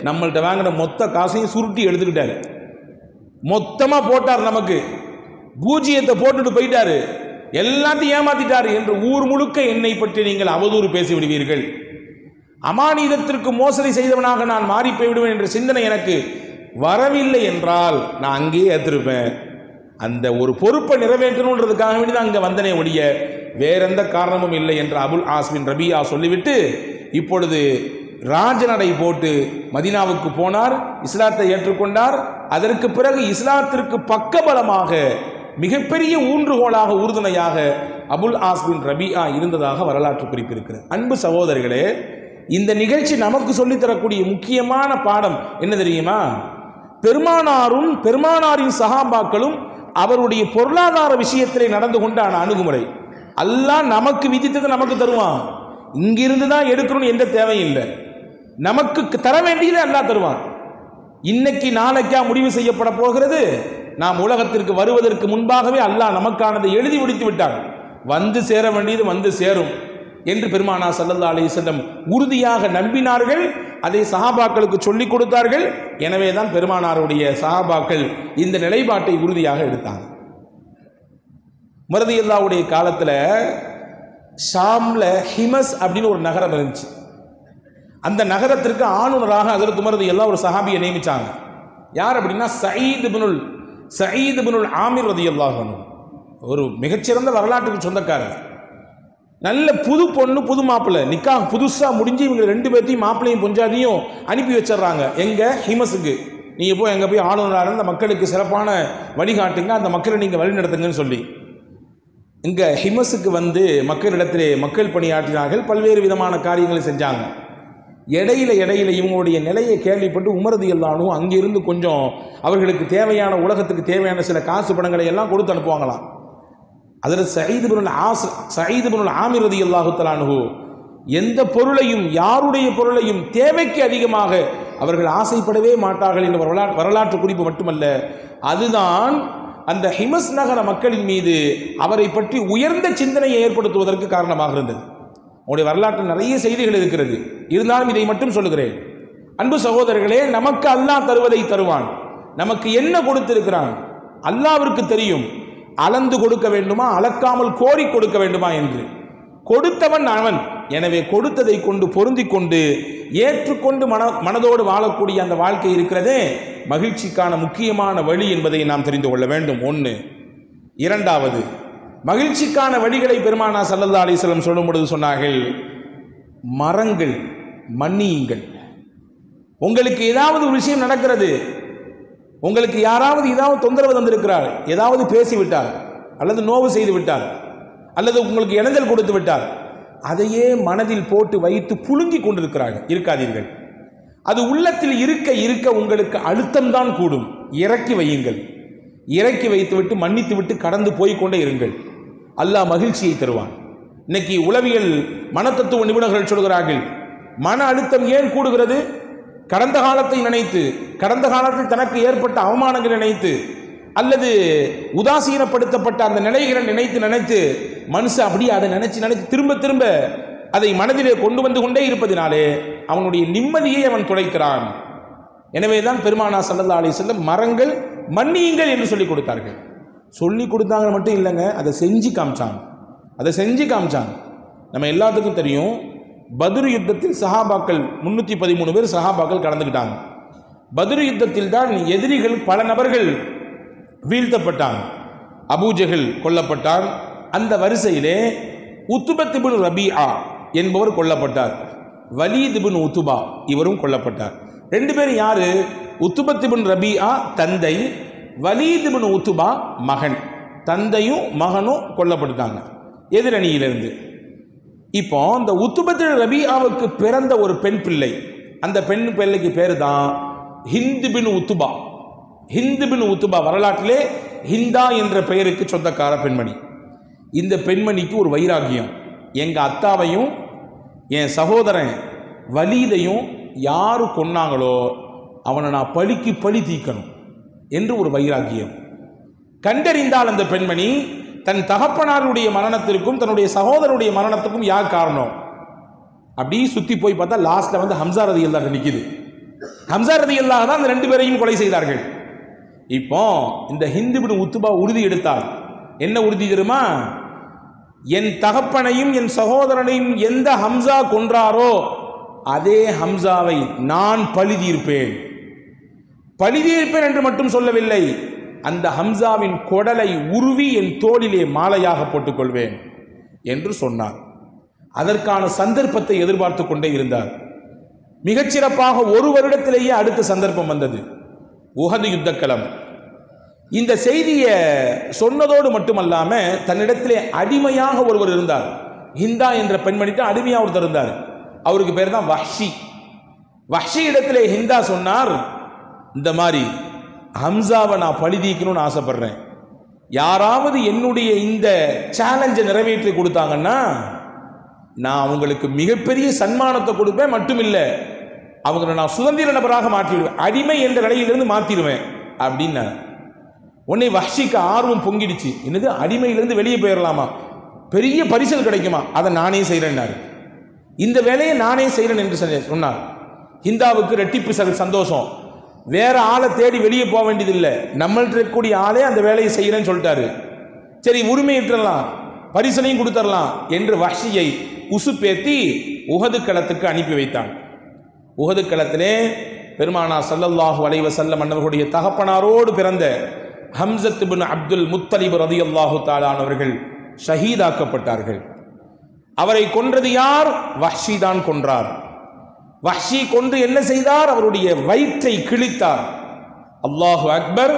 Speaker 1: நம்மள்கிட்ட வாங்கின மொத்த காசையும் சுருட்டி எடுத்துக்கிட்டாரு, மொத்தமாக போட்டார், நமக்கு பூஜ்ஜியத்தை போட்டுட்டு போயிட்டாரு, எல்லாத்தையும் ஏமாத்திட்டாரு என்று ஊர் முழுக்க என்னை பற்றி நீங்கள் அவதூறு பேசி விடுவீர்கள். அமானிதத்திற்கு மோசடி செய்தவனாக நான் மாறி போய்விடுவேன் என்ற சிந்தனை எனக்கு வரவில்லை என்றால் நான் அங்கேயே ஏற்றிருப்பேன். அந்த ஒரு பொறுப்பை நிறைவேற்றணுன்றதுக்காக வேண்டி தான் அங்கே வந்தனே ஒழிய வேற எந்த காரணமும் இல்லை என்று அபுல் ஆஸ் பின் ரபியா சொல்லிவிட்டு இப்பொழுது ராஜநடை போட்டு மதீனாவுக்கு போனார், இஸ்லாத்தை ஏற்றுக்கொண்டார். அதற்கு பிறகு இஸ்லாத்திற்கு பக்கபலமாக மிகப்பெரிய ஊன்றுகோலாக, உறுதுணையாக அபுல் ஆஸ் பின் ரபியா இருந்ததாக வரலாற்று குறிப்பிருக்கிறது. அன்பு சகோதரர்களே, இந்த நிகழ்ச்சி நமக்கு சொல்லித்தரக்கூடிய முக்கியமான பாடம் என்ன தெரியுமா? பெருமானாரும் பெருமானாரின் சஹாபாக்களும் அவருடைய பொருளாதார விஷயத்திலே நடந்து கொண்டான அணுகுமுறை. அல்லாஹ் நமக்கு விதித்தது நமக்கு தருவான், இங்கிருந்து தான் எடுக்கணும்னு எந்த தேவையில்லை. நமக்கு தர வேண்டியதை அல்லாஹ் தருவான். இன்னைக்கு நாளைக்கா முடிவு செய்யப்பட போகிறது? நாம் உலகத்திற்கு வருவதற்கு முன்பாகவே அல்லாஹ் நமக்கானதை எழுதி முடித்து விட்டான். வந்து சேர வேண்டியது வந்து சேரும் என்று பெருமானா ஸல்லல்லாஹு அலைஹி வஸல்லம் உறுதியாக நம்பினார்கள். அதை சஹாபாக்களுக்கு சொல்லிக் கொடுத்தார்கள். எனவே தான் பெருமானாருடைய சஹாபாக்கள் இந்த நிலைப்பாட்டை உறுதியாக எடுத்தாங்க. உமர் ரலியல்லாஹுடைய காலத்தில் ஷாம்ல ஹிமஸ் அப்படின்னு ஒரு நகரம் இருந்துச்சு. அந்த நகரத்திற்கு ஆளுநராக ஹஜ்ரத் உமர் ரலியல்லாஹு ஒரு சஹாபியை நியமிச்சாங்க. யார் அப்படின்னா சயீத் இப்னுல் ஆமிர் ரலியல்லாஹு அன்ஹு. ஒரு மிகச்சிறந்த வரலாற்றுக்கு சொந்தக்காரர். நல்ல புது பொண்ணு, புது மாப்பிள்ளை, நிக்கா புதுசாக முடிஞ்சு இவங்க ரெண்டு பேர்த்தையும் மாப்பிள்ளையும் பொஞ்சாதியும் அனுப்பி வச்சிடறாங்க. எங்கே? ஹிமஸுக்கு. நீங்கள் போய் எங்கே போய் ஆளுநராக அந்த மக்களுக்கு சிறப்பான வழிகாட்டுங்க, அந்த மக்களை நீங்கள் வழி நடத்துங்கன்னு சொல்லி இங்கே ஹிமஸுக்கு வந்து மக்களிடத்திலே மக்கள் பணியாற்றினார்கள். பல்வேறு விதமான காரியங்களை செஞ்சாங்க. இடையில இவங்களுடைய நிலையை கேள்விப்பட்டு உமர் ரலியல்லாஹு அன்ஹு அங்கிருந்து கொஞ்சம் அவர்களுக்கு தேவையான, உலகத்துக்கு தேவையான சில காசு பணங்களை எல்லாம் கொடுத்து அனுப்புவாங்களாம். அதில் சயீத் இப்னுல் ஆமிர் ரலியல்லாஹு தஆலா அன்ஹு எந்த பொருளையும், யாருடைய பொருளையும் தேவைக்கு அதிகமாக அவர்கள் ஆசைப்படவே மாட்டார்கள் என்ற வரலாற்று குறிப்பு மட்டுமல்ல, அதுதான் அந்த ஹிமஸ் நகர மக்களின் மீது அவரை பற்றி உயர்ந்த சிந்தனையை ஏற்படுத்துவதற்கு காரணமாக இருந்தது. அவருடைய வரலாற்றில் நிறைய செய்திகள் இருக்கிறது, இருந்தாலும் இதை மட்டும் சொல்லுகிறேன். அன்பு சகோதரர்களே, நமக்கு அல்லாஹ் தருவதை தருவான். நமக்கு என்ன கொடுத்திருக்கிறான் அல்லாஹ்விற்கு தெரியும். அளந்து கொடுக்க வேண்டுமா, அளக்காமல் கோரி கொடுக்க வேண்டுமா என்று. கொடுத்தவன் அவன். எனவே கொடுத்ததை கொண்டு பொருந்தி கொண்டு ஏற்றுக்கொண்டு மனதோடு வாழக்கூடிய அந்த வாழ்க்கை இருக்கிறதே மகிழ்ச்சிக்கான முக்கியமான வழி என்பதை நாம் தெரிந்து கொள்ள வேண்டும். ஒன்று. இரண்டாவது, மகிழ்ச்சிக்கான வழிகளை பெருமானா ஸல்லல்லாஹு அலைஹி வஸல்லம் சொல்லும் பொழுது சொன்னார்கள், மரங்கள் மன்னியுங்கள். உங்களுக்கு ஏதாவது ஒரு விஷயம் நடக்கிறது, உங்களுக்கு யாராவது ஏதாவது தொந்தரவு தந்திருக்கிறார், ஏதாவது பேசிவிட்டார், அல்லது நோவு செய்து விட்டார், அல்லது உங்களுக்கு இடைஞ்சல் கொடுத்து விட்டார், அதையே மனதில் போட்டு வைத்து புழுங்கி கொண்டிருக்கிறார்கள். இருக்காதீர்கள். அது உள்ளத்தில் இருக்க இருக்க உங்களுக்கு அழுத்தம் தான் கூடும். இறக்கி வையுங்கள். இறக்கி வைத்துவிட்டு மன்னித்து விட்டு கடந்து போய்கொண்டே இருங்கள். அல்லாஹ் மகிழ்ச்சியை தருவான். இன்னைக்கு உளவியல் மனத்தத்துவ நிபுணர்கள் சொல்கிறார்கள், மன அழுத்தம் ஏன் கூடுகிறது? கடந்த காலத்தை நினைத்து, கடந்த காலத்தில் தனக்கு ஏற்பட்ட அவமானங்களை நினைத்து, அல்லது உதாசீனப்படுத்தப்பட்ட அந்த நிலைகளை நினைத்து மனுஷன் அப்படியே அதை நினைச்சு திரும்ப திரும்ப அதை மனதிலே கொண்டு வந்து கொண்டே இருப்பதினாலே அவனுடைய நிம்மதியை அவன் துளைக்கிறான். எனவே தான் பெருமானா ஸல்லல்லாஹு அலைஹி வஸல்லம் மரங்கள் மன்னியுங்கள் என்று சொல்லி கொடுத்தார்கள். சொல்லி கொடுத்தாங்க மட்டும் இல்லைங்க, அதை செஞ்சு காமிச்சாங்க. நம்ம எல்லாத்துக்கும் தெரியும், பத்ர் யுத்தத்தில் சஹாபாக்கள் 313 பேர் சஹாபாக்கள் கலந்துக்கிட்டாங்க. பத்ர் யுத்தத்தில் தான் எதிரிகள் பல நபர்கள் வீழ்த்தப்பட்டாங்க. அபூஜஹல் கொல்லப்பட்டார். அந்த வரிசையிலே உத்பத் இப்னு ரபீஆ என்பவர் கொல்லப்பட்டார். வலீத் இப்னு உத்பா இவரும் கொல்லப்பட்டார். ரெண்டு பேரும் யாரு? உத்பத் இப்னு ரபீஆ தந்தை, வலீத் இப்னு உத்பா மகன். தந்தையும் மகனும் கொல்லப்பட்டாங்க எதிரணியிலிருந்து. இப்போ இந்த உத்பத் ரபீஆவுக்கு பிறந்த ஒரு பெண் பிள்ளை, அந்த பெண் பிள்ளைக்கு பேர் தான் ஹிந்த் பின் உத்பா. ஹிந்த் பின் உத்பா வரலாற்றிலே ஹிந்தா என்ற பெயருக்கு சொந்தக்கார பெண்மணி. இந்த பெண்மணிக்கு ஒரு வைராகியம், எங்க அத்தாவையும் என் சகோதரன் வலீதையும் யாரு கொன்னாங்களோ அவனை நான் பழிக்கு பழி தீக்கணும் என்று ஒரு வைராகியம். கண்டறிந்தால் அந்த பெண்மணி தன் தகப்பனாருடைய மரணத்திற்கும் தன்னுடைய சகோதரனுடைய மரணத்துக்கும் யார் காரணம் அப்படி சுத்தி போய் பார்த்தா லாஸ்ட்ல வந்து ஹம்சா ரலியல்லாஹு நிக்குது. ஹம்சா ரலியல்லாஹு தான் அந்த ரெண்டு பேரையும் கொலை செய்தார்கள். இப்போ இந்த ஹிந்த் இப்னு உத்பா உறுதி எடுத்தார். என்ன உறுதி தெரியுமா? என் தகப்பனையும் என் சகோதரனையும் எந்த ஹம்சா கொன்றாரோ அதே ஹம்சாவை நான் பழி தீர்ப்பேன் என்று மட்டும் சொல்லவில்லை, அந்த ஹம்சாவின் கொடலை உருவி என் தோளிலே மாலையாக போட்டுக்கொள்வேன் என்று சொன்னார். அதற்கான சந்தர்ப்பத்தை எதிர்பார்த்து கொண்டே இருந்தார். மிகச்சிறப்பாக ஒரு வருடத்திலேயே அடுத்த சந்தர்ப்பம் வந்தது, உஹது யுத்தக்களம். இந்த செய்தியை சொன்னதோடு மட்டுமல்லாம தன்னிடத்திலே அடிமையாக ஒருவர் இருந்தார். ஹிந்தா என்ற பெண்மணிக்கு அடிமையாக ஒருத்தர் இருந்தார். அவருக்கு பேர் தான் வஹ்ஷி. வஹ்ஷி இடத்திலே ஹிந்தா சொன்னார், இந்த மாதிரி ஹம்சாவை நான் பழி தீர்க்கணும்னு ஆசைப்படுறேன், யாராவது என்னுடைய இந்த சேலஞ்சை நிறைவேற்றி கொடுத்தாங்கன்னா நான் அவங்களுக்கு மிகப்பெரிய சன்மானத்தை கொடுப்பேன், மட்டுமில்லை அவங்களை நான் சுதந்திர நபராக மாற்றிடுவேன், அடிமை என்ற நிலையிலிருந்து மாற்றிடுவேன் அப்படின்னா. உடனே வஹ்ஷிக்கு ஆர்வம் பொங்கிடுச்சு. என்னது, அடிமையிலிருந்து வெளியே போயிடலாமா, பெரிய பரிசல் கிடைக்குமா, அதை நானே செய்கிறேன்னாரு. இந்த வேலையை நானே செய்கிறேன் என்று சொன்னார். ஹிந்தாவுக்கு ரெட்டிப்பு சந்தோஷம். வேற ஆளை தேடி வெளியே போக வேண்டியதில்லை, நம்மள்ட்ட இருக்கக்கூடிய ஆளே அந்த வேலையை செய்கிறேன்னு சொல்லிட்டாரு. சரி, உரிமையிட்டலாம், பரிசலையும் கொடுத்துடலாம் என்று வஹ்ஷியை உசுப்பேத்தி உஹது களத்துக்கு அனுப்பி வைத்தான். உஹது களத்திலே பெருமானா ஸல்லல்லாஹு அலைஹி வஸல்லம் அன்னவர்களுடைய தகப்பனாரோடு பிறந்த ஹம்ஸத் இப்னு அப்துல் முத்தலிப் ரலியல்லாஹு தஆலா அவர்கள் ஷஹீதாக்கப்பட்டார்கள். அவரை கொன்றது யார்? வஹ்ஷி தான் கொன்றார். வஹ்ஷி கொன்று என்ன செய்தார்? அவருடைய வயிற்றை கிழித்தார். அல்லாஹு அக்பர்.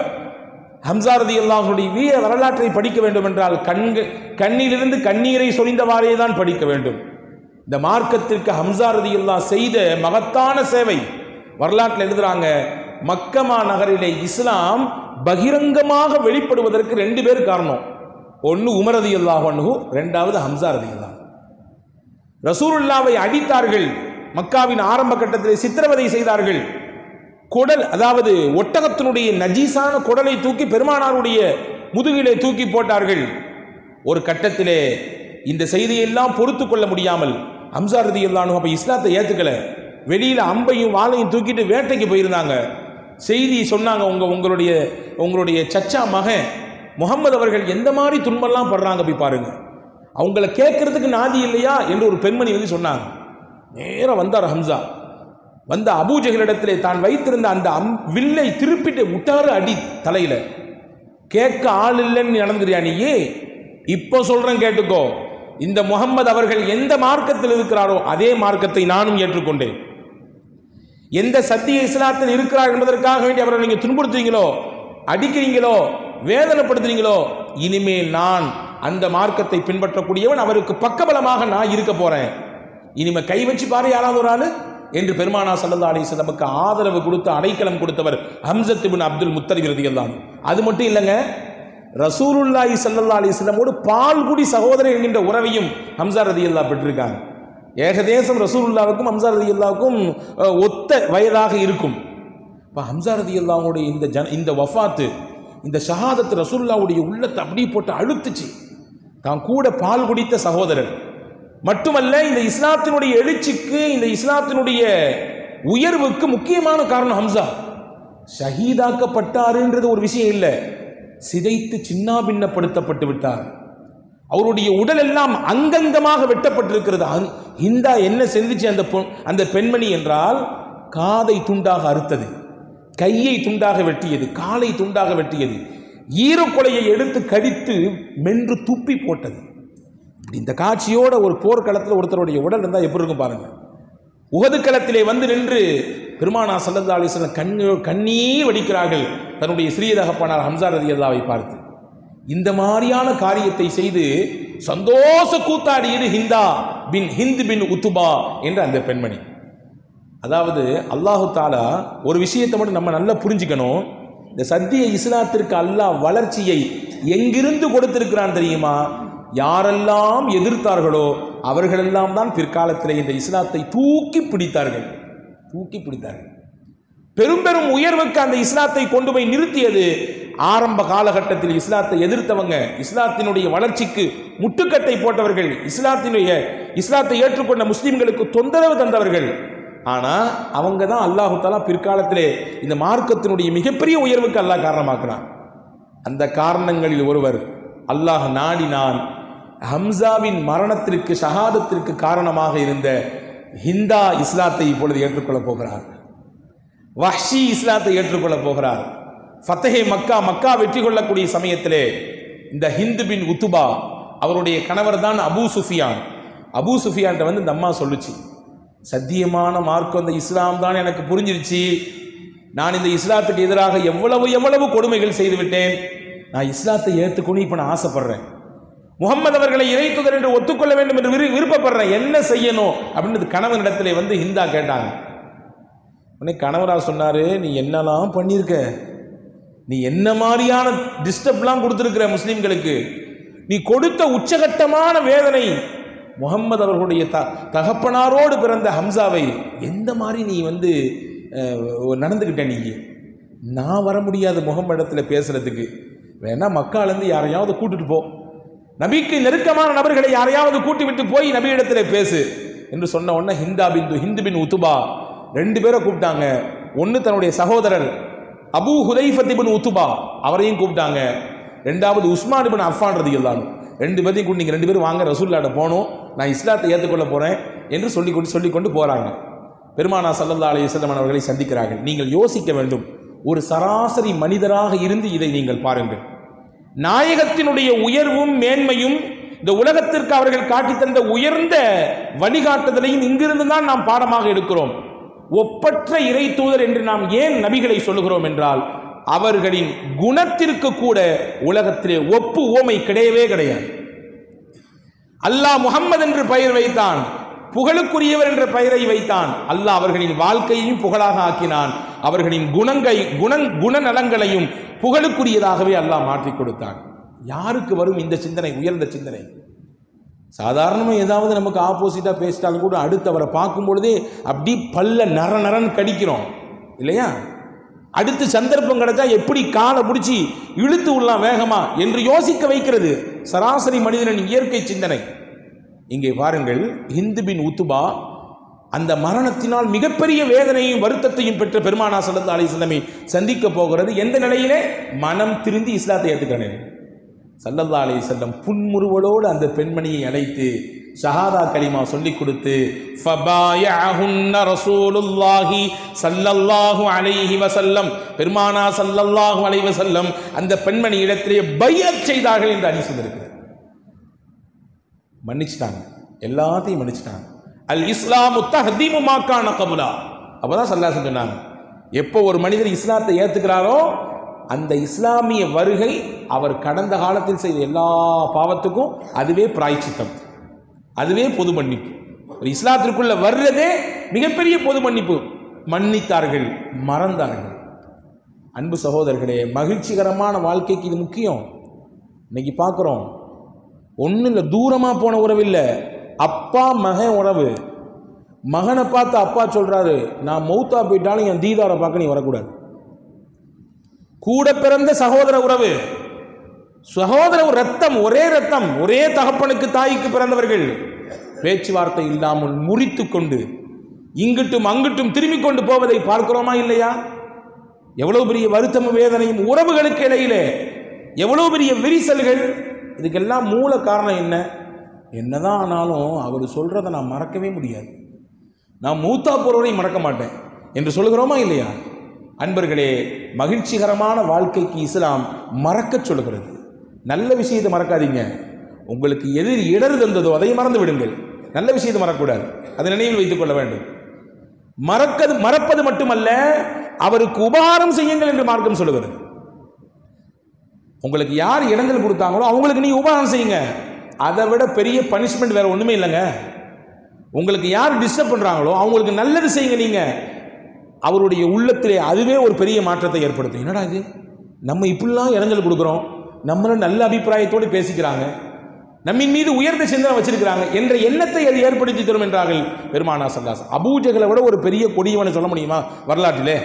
Speaker 1: ஹம்ஸா ரலியல்லாஹுடைய வீர வரலாற்றை படிக்க வேண்டும் என்றால் கண்ணிலிருந்து கண்ணீரை சொரிந்தவாறே தான் படிக்க வேண்டும். இந்த மார்க்கத்திற்கு ஹம்ஸா ரலியல்லாஹு செய்த மகத்தான சேவை வரலாற்றில் எழுதுறாங்க. மக்கமா நகரிலே இஸ்லாம் பகிரங்கமாக வெளிப்படுவதற்கு ரெண்டு பேர் காரணம். ஒன்று உமர் ரலியல்லாஹு அன்ஹு, ரெண்டாவது ஹம்ஸா ரலியல்லாஹு. ரசூலுல்லாவை அடித்தார்கள், மக்காவின் ஆரம்ப கட்டத்தில் சித்திரவதை செய்தார்கள். குடல், அதாவது ஒட்டகத்தினுடைய நஜீசான குடலை தூக்கி பெருமானாருடைய முதுகிலே தூக்கி போட்டார்கள். ஒரு கட்டத்திலே இந்த செய்தியெல்லாம் பொறுத்து கொள்ள முடியாமல் ஹம்ஸா ரலியல்லாஹு அப்ப இஸ்லாத்தை ஏத்துக்கல, வெளியில அம்பையும் வாளையும் தூக்கிட்டு வேட்டைக்கு போயிருந்தாங்க. செய்தி சொன்னாங்க, உங்களுடைய சச்சா மகன் முகமது அவர்கள் எந்த மாதிரி துன்பெல்லாம் படுறாங்க போய் பாருங்க, அவங்கள கேட்கறதுக்கு நாதி இல்லையா என்று ஒரு பெண்மணி வந்து சொன்னாங்க. நேரம் வந்தார் ஹம்ஸா. வந்த அபூஜஹலிடத்திலே தான் வைத்திருந்த அந்த வில்லை திருப்பிட்டு விட்டாரு அடி தலையில. கேட்க ஆள் இல்லைன்னு நடந்துறியா நீயே? இப்போ சொல்றேன் கேட்டுக்கோ, இந்த முகமது அவர்கள் எந்த மார்க்கத்தில் இருக்கிறாரோ அதே மார்க்கத்தை நானும் ஏற்றுக்கொண்டேன். எந்த சத்திய இஸ்லாத்தில் இருக்கிறார் என்பதற்காக வேண்டி அவரை நீங்க துன்புறுத்துறீங்களோ, அடிக்கிறீங்களோ, வேதனைப்படுத்துறீங்களோ, இனிமேல் நான் அந்த மார்க்கத்தை பின்பற்றக்கூடியவன், அவருக்கு பக்கபலமாக நான் இருக்க போறேன். இனிமே கை வச்சு பாரு யாராவது ஒரு ஆளு என்று பெருமானா ஸல்லல்லாஹு அலைஹி வஸல்லமுக்கு ஆதரவு கொடுத்து அடைக்கலம் கொடுத்தவர் ஹம்ஸத் இப்னு அப்துல் முத்தலிப் ரலியல்லாஹு. அது மட்டும் இல்லைங்க, ரசூலுல்லாஹி ஸல்லல்லாஹு அலைஹி வஸல்லமோடு பால்குடி சகோதரர் என்கின்ற உறவையும் ஹம்ஸா ரலியல்லாஹு பெற்றிருக்காங்க. ஏகதேசம் ரசூலுல்லாவுக்கும் ஹம்ஸா ரலியல்லாஹுக்கும் ஒத்த வயதாக இருக்கும். இப்போ ஹம்ஸா ரலியல்லாஹுடைய இந்த வஃபாத்து, இந்த ஷஹாதத் ரசூலுல்லாஹுடைய உள்ளத்தை அப்படியே போட்டு அழுத்துச்சு. தான் கூட பால் குடித்த சகோதரர் மட்டுமல்ல, இந்த இஸ்லாத்தினுடைய எழுச்சிக்கு, இந்த இஸ்லாத்தினுடைய உயர்வுக்கு முக்கியமான காரணம் ஹம்ஸா. ஷஹீதாக்கப்பட்டாருன்றது ஒரு விஷயம் இல்லை, சிதைத்து சின்னாபின்னப்படுத்தப்பட்டு விட்டார். அவருடைய உடல் எல்லாம் அங்கங்கமாக வெட்டப்பட்டிருக்கிறது. ஹிந்தா என்ன செஞ்சிச்சு அந்த பெண்மணி என்றால், காதை துண்டாக அறுத்தது, கையை துண்டாக வெட்டியது, காலை துண்டாக வெட்டியது, ஈரக்கொலையை எடுத்து கடித்து மென்று துப்பி போட்டது. இந்த காட்சியோட ஒரு போர்க்களத்தில் ஒருத்தருடைய உடல் இருந்தால் எப்படி இருக்கும் பாருங்க. உஹது களத்திலே வந்து நின்று பெருமானார் ஸல்லல்லாஹு அலைஹி வஸல்லம் கண்ணீர் வடிக்கிறார்கள் தன்னுடைய சிறிய தகப்பனார் ஹம்ஸா ரலியல்லாஹு பார்த்து. இந்த மாதிரியான காரியத்தை செய்து சந்தோஷ கூத்தாடியது ஹிந்த் பின் உத்துபா என்ற அந்த பெண்மணி. அதாவது அல்லாஹு தாலா ஒரு விஷயத்தை மட்டும் நம்ம நல்லா புரிஞ்சுக்கணும். இந்த சத்திய இஸ்லாத்திற்கு அல்லாஹ் வளர்ச்சியை எங்கிருந்து கொடுத்திருக்கிறான் தெரியுமா? யாரெல்லாம் எதிர்த்தார்களோ அவர்களெல்லாம் தான் பிற்காலத்தில் இந்த இஸ்லாத்தை தூக்கி பிடித்தார்கள். பெரும் பெரும் உயர்வுக்கு அந்த இஸ்லாத்தை கொண்டு போய் நிறுத்தியது ஆரம்ப காலகட்டத்தில் இஸ்லாத்தை எதிர்த்தவங்க, இஸ்லாத்தினுடைய வளர்ச்சிக்கு முட்டுக்கட்டை போட்டவர்கள், இஸ்லாத்தை ஏற்றுக்கொண்ட முஸ்லிம்களுக்கு தொந்தரவு தந்தவர்கள். ஆனா அவங்க தான் அல்லாஹு தஆலா பிற்காலத்திலே இந்த மார்க்கத்தினுடைய மிகப்பெரிய உயர்வுக்கு அல்லாஹ் காரணமாக்குறான். அந்த காரணங்களில் ஒருவர் அல்லாஹ் நாடினான் ஹம்சாவின் மரணத்திற்கு ஷஹாதத்திற்கு காரணமாக இருந்த ஹிந்தா இஸ்லாத்தை இப்பொழுது ஏற்றுக்கொள்ளப் போகிறார். வஹ்ஷி இஸ்லாத்தை ஏற்றுக்கொள்ளப் போகிறார். ஃபத்தஹே மக்கா வெற்றி கொள்ளக்கூடிய சமயத்திலே இந்த ஹிந்த் பின் உத்துபா அவருடைய கணவர் தான் அபூ சுஃபியான் வந்து இந்த அம்மா சொல்லுச்சு, சத்தியமான மார்க்கம் இந்த இஸ்லாம் தான் எனக்கு புரிஞ்சிருச்சு. நான் இந்த இஸ்லாத்துக்கு எதிராக எவ்வளவு கொடுமைகள் செய்து விட்டேன். நான் இஸ்லாத்தை ஏற்றுக்கொண்டு இப்போ நான் ஆசைப்படுறேன். முகமது அவர்களை இறைத்துதர் என்று ஒத்துக்கொள்ள வேண்டும் என்று விருப்பப்படுறேன். என்ன செய்யணும் அப்படின்னு கணவனிடத்திலே வந்து ஹிந்தா கேட்டாங்க. உடனே கணவராக சொன்னாரு, நீ என்னெல்லாம் பண்ணியிருக்க, நீ என்ன மாதிரியான டிஸ்டர்ப்லாம் கொடுத்துருக்கிற முஸ்லீம்களுக்கு, நீ கொடுத்த உச்சகட்டமான வேதனை முகம்மது அவர்களுடைய தகப்பனாரோடு பிறந்த ஹம்சாவை எந்த மாதிரி நீ வந்து நடந்துக்கிட்ட. நீங்க நான் வர முடியாது முகம்மதிடத்தில் பேசுறதுக்கு, வேணா மக்காலேருந்து யாரையாவது கூட்டிட்டு போ, நபிக்கு நெருக்கமான நபர்களை யாரையாவது கூட்டி விட்டு போய் நபியிடத்தில் பேசு என்று சொன்ன உடனே ஹிந்த் பின் உத்துபா ரெண்டு பேரை கூப்பிட்டாங்க. ஒன்று தன்னுடைய சகோதரர் அபூ ஹுதைஃபத் இப்னு உத்துபா அவரையும் கூப்பிட்டாங்க. ரெண்டாவது உஸ்மான் இப்னு அஃபான் ரலியல்லாஹு அன்ஹு ரெண்டு பேரையும் கூட்டி, நீங்கள் ரெண்டு பேரும் வாங்க ரசூலுல்லாஹ்ட்ட போகணும், நான் இஸ்லாத்தை ஏற்றுக்கொள்ள போகிறேன் என்று சொல்லிக்கொண்டு போகிறாங்க. பெருமானார் ஸல்லல்லாஹு அலைஹி வஸல்லம் அவர்களை சந்திக்கிறார்கள். நீங்கள் யோசிக்க வேண்டும், ஒரு சராசரி மனிதராக இருந்து இதை நீங்கள் பாருங்கள். நாயகத்தினுடைய உயர்வும் மேன்மையும் இந்த உலகத்திற்கு அவர்கள் காட்டி தந்த உயர்ந்த வழிகாட்டுதலையும் இங்கிருந்து தான் நாம் பாடமாக எடுக்கிறோம். ஒப்பற்ற இறை தூதர் என்று நாம் ஏன் நபிகளை சொல்லுகிறோம் என்றால், அவர்களின் குணத்திற்கு கூட உலகத்திலே ஒப்பு ஓமை கிடையவே கிடையாது. அல்லாஹ் முஹம்மது என்று பெயர் வைத்தான், புகழுக்குரியவர் என்ற பெயரை வைத்தான். அல்லாஹ் அவர்களின் வாழ்க்கையையும் புகழாக ஆக்கினான். அவர்களின் குணநலங்களையும் புகழுக்குரியதாகவே அல்லாஹ் மாற்றி கொடுத்தான். யாருக்கு வரும் இந்த சிந்தனை, உயர்ந்த சிந்தனை? சாதாரணமாக ஏதாவது நமக்கு ஆப்போசிட்டா பேசிட்டாலும் கூட அடுத்தவரை பார்க்கும் பொழுதே அப்படி பல்ல நரன்னு கடிக்கிறோம் இல்லையா? அடுத்து சந்தர்ப்பம் கிடைச்சா எப்படி காலை பிடிச்சி இழுத்து விடலாம் வேகமா என்று யோசிக்க வைக்கிறது சராசரி மனிதனின் இயற்கை சிந்தனை. இங்கே பாருங்கள், ஹிந்த் பின் உத்துபா அந்த மரணத்தினால் மிகப்பெரிய வேதனையும் வருத்தத்தையும் பெற்ற பெருமானார் ஸல்லல்லாஹு அலைஹி வஸல்லம் சந்திக்க போகிறது. எந்த நிலையிலே? மனம் திருந்தி இஸ்லாத்தை ஏற்றுக்கிறேன். ஸல்லல்லாஹு அலைஹி வஸல்லம் புன்முறுவலோடு அந்த பெண்மணியை அழைத்து ஷஹாதா கலிமா சொல்லிக் கொடுத்து ஃபபாயஅஹுன்ன ரசூலுல்லாஹி ஸல்லல்லாஹு அலைஹி வஸல்லம், பெருமானார் ஸல்லல்லாஹு அலைஹி வஸல்லம் அந்த பெண்மணி இடத்திலே பைஅத் செய்தார்கள் என்று ஹதீஸ் இருக்கிறது. மன்னிச்சிட்டாங்க, எல்லாத்தையும் மன்னிச்சிட்டாங்க. அல் இஸ்லாமு தஹ்தீமு மா கான கப்லா. அப்பதான் ஸல்லல்லாஹு அலைஹி சொன்னாங்க, எப்போ ஒரு மனிதர் இஸ்லாத்தை ஏற்றுக்கிறாரோ அந்த இஸ்லாமிய வருகை அவர் கடந்த காலத்தில் செய்த எல்லா பாவத்துக்கும் அதுவே பிராய்ச்சித்தம், அதுவே பொது மன்னிப்பு. ஒரு இஸ்லாத்திற்குள்ள வர்றதே மிகப்பெரிய பொது மன்னிப்பு. மன்னித்தார்கள், மறந்தார்கள். அன்பு சகோதரர்களே, மகிழ்ச்சிகரமான வாழ்க்கைக்கு இது முக்கியம். இன்னைக்கு பார்க்குறோம், ஒன்றும் இல்லை, தூரமாக போன உறவு இல்லை, அப்பா மகன் உறவு. மகனை பார்த்து அப்பா சொல்றாரு, நான் மௌத்தா போயிட்டாலும் என் தீதாரை பார்க்க நீ வரக்கூடாது. கூட பிறந்த சகோதர உறவு, ரத்தம், ஒரே தகப்பனுக்கு தாய்க்கு பிறந்தவர்கள், பேச்சுவார்த்தை இல்லாமல் முறித்து கொண்டு இங்கிட்டும் அங்கிட்டும் திரும்பிக் கொண்டு போவதை பார்க்கிறோமா இல்லையா? எவ்வளவு பெரிய வருத்தமும் வேதனையும் உறவுகளுக்கு இடையிலே, எவ்வளவு பெரிய விரிசல்கள். இதுக்கெல்லாம் மூல காரணம் என்ன? என்னதான் ஆனாலும் அவர் சொல்றதை நான் மறக்கவே முடியாது, நான் மூத்தா போறவரை மறக்க மாட்டேன் என்று சொல்லுகிறோமா இல்லையா? அன்பர்களே, மகிழ்ச்சிகரமான வாழ்க்கைக்கு இஸ்லாம் மறக்க சொல்லுகிறது. நல்ல விஷயத்தை மறக்காதீங்க. உங்களுக்கு எது இடர் தந்ததோ அதை மறந்து விடுங்கள். நல்ல விஷயத்தை மறக்கக்கூடாது, அதை நினைவில் வைத்துக் கொள்ள வேண்டும். மறப்பது மட்டுமல்ல, அவருக்கு உபகாரம் செய்யுங்கள் என்று மார்க்கம் சொல்லுகிறது. உங்களுக்கு யார் இடங்கள் கொடுத்தாங்களோ அவங்களுக்கு நீ உபகாரம் செய்யுங்க. அதை விட பெரிய பனிஷ்மெண்ட் வேற ஒண்ணுமே இல்லைங்க. உங்களுக்கு யார் டிஸ்டர்ப் பண்றாங்களோ அவங்களுக்கு நல்லது செய்யுங்க. நீங்க அவருடைய உள்ளத்திலே அதுவே ஒரு பெரிய மாற்றத்தை ஏற்படுத்தும். என்னடா இது, நம்ம இப்படிலாம் இடங்கள் கொடுக்குறோம், நம்மளும் நல்ல அபிப்பிராயத்தோடு பேசிக்கிறாங்க, நம்மின் மீது உயர்ந்த சிந்தனை வச்சிருக்கிறாங்க என்ற எண்ணத்தை அது ஏற்படுத்தி தரும் என்றார்கள் பெருமானார் ஸல்லல்லாஹு அலைஹி வஸல்லம். அபூஜஹலை விட ஒரு பெரிய கொடியவனை சொல்ல முடியுமா வரலாற்றிலே?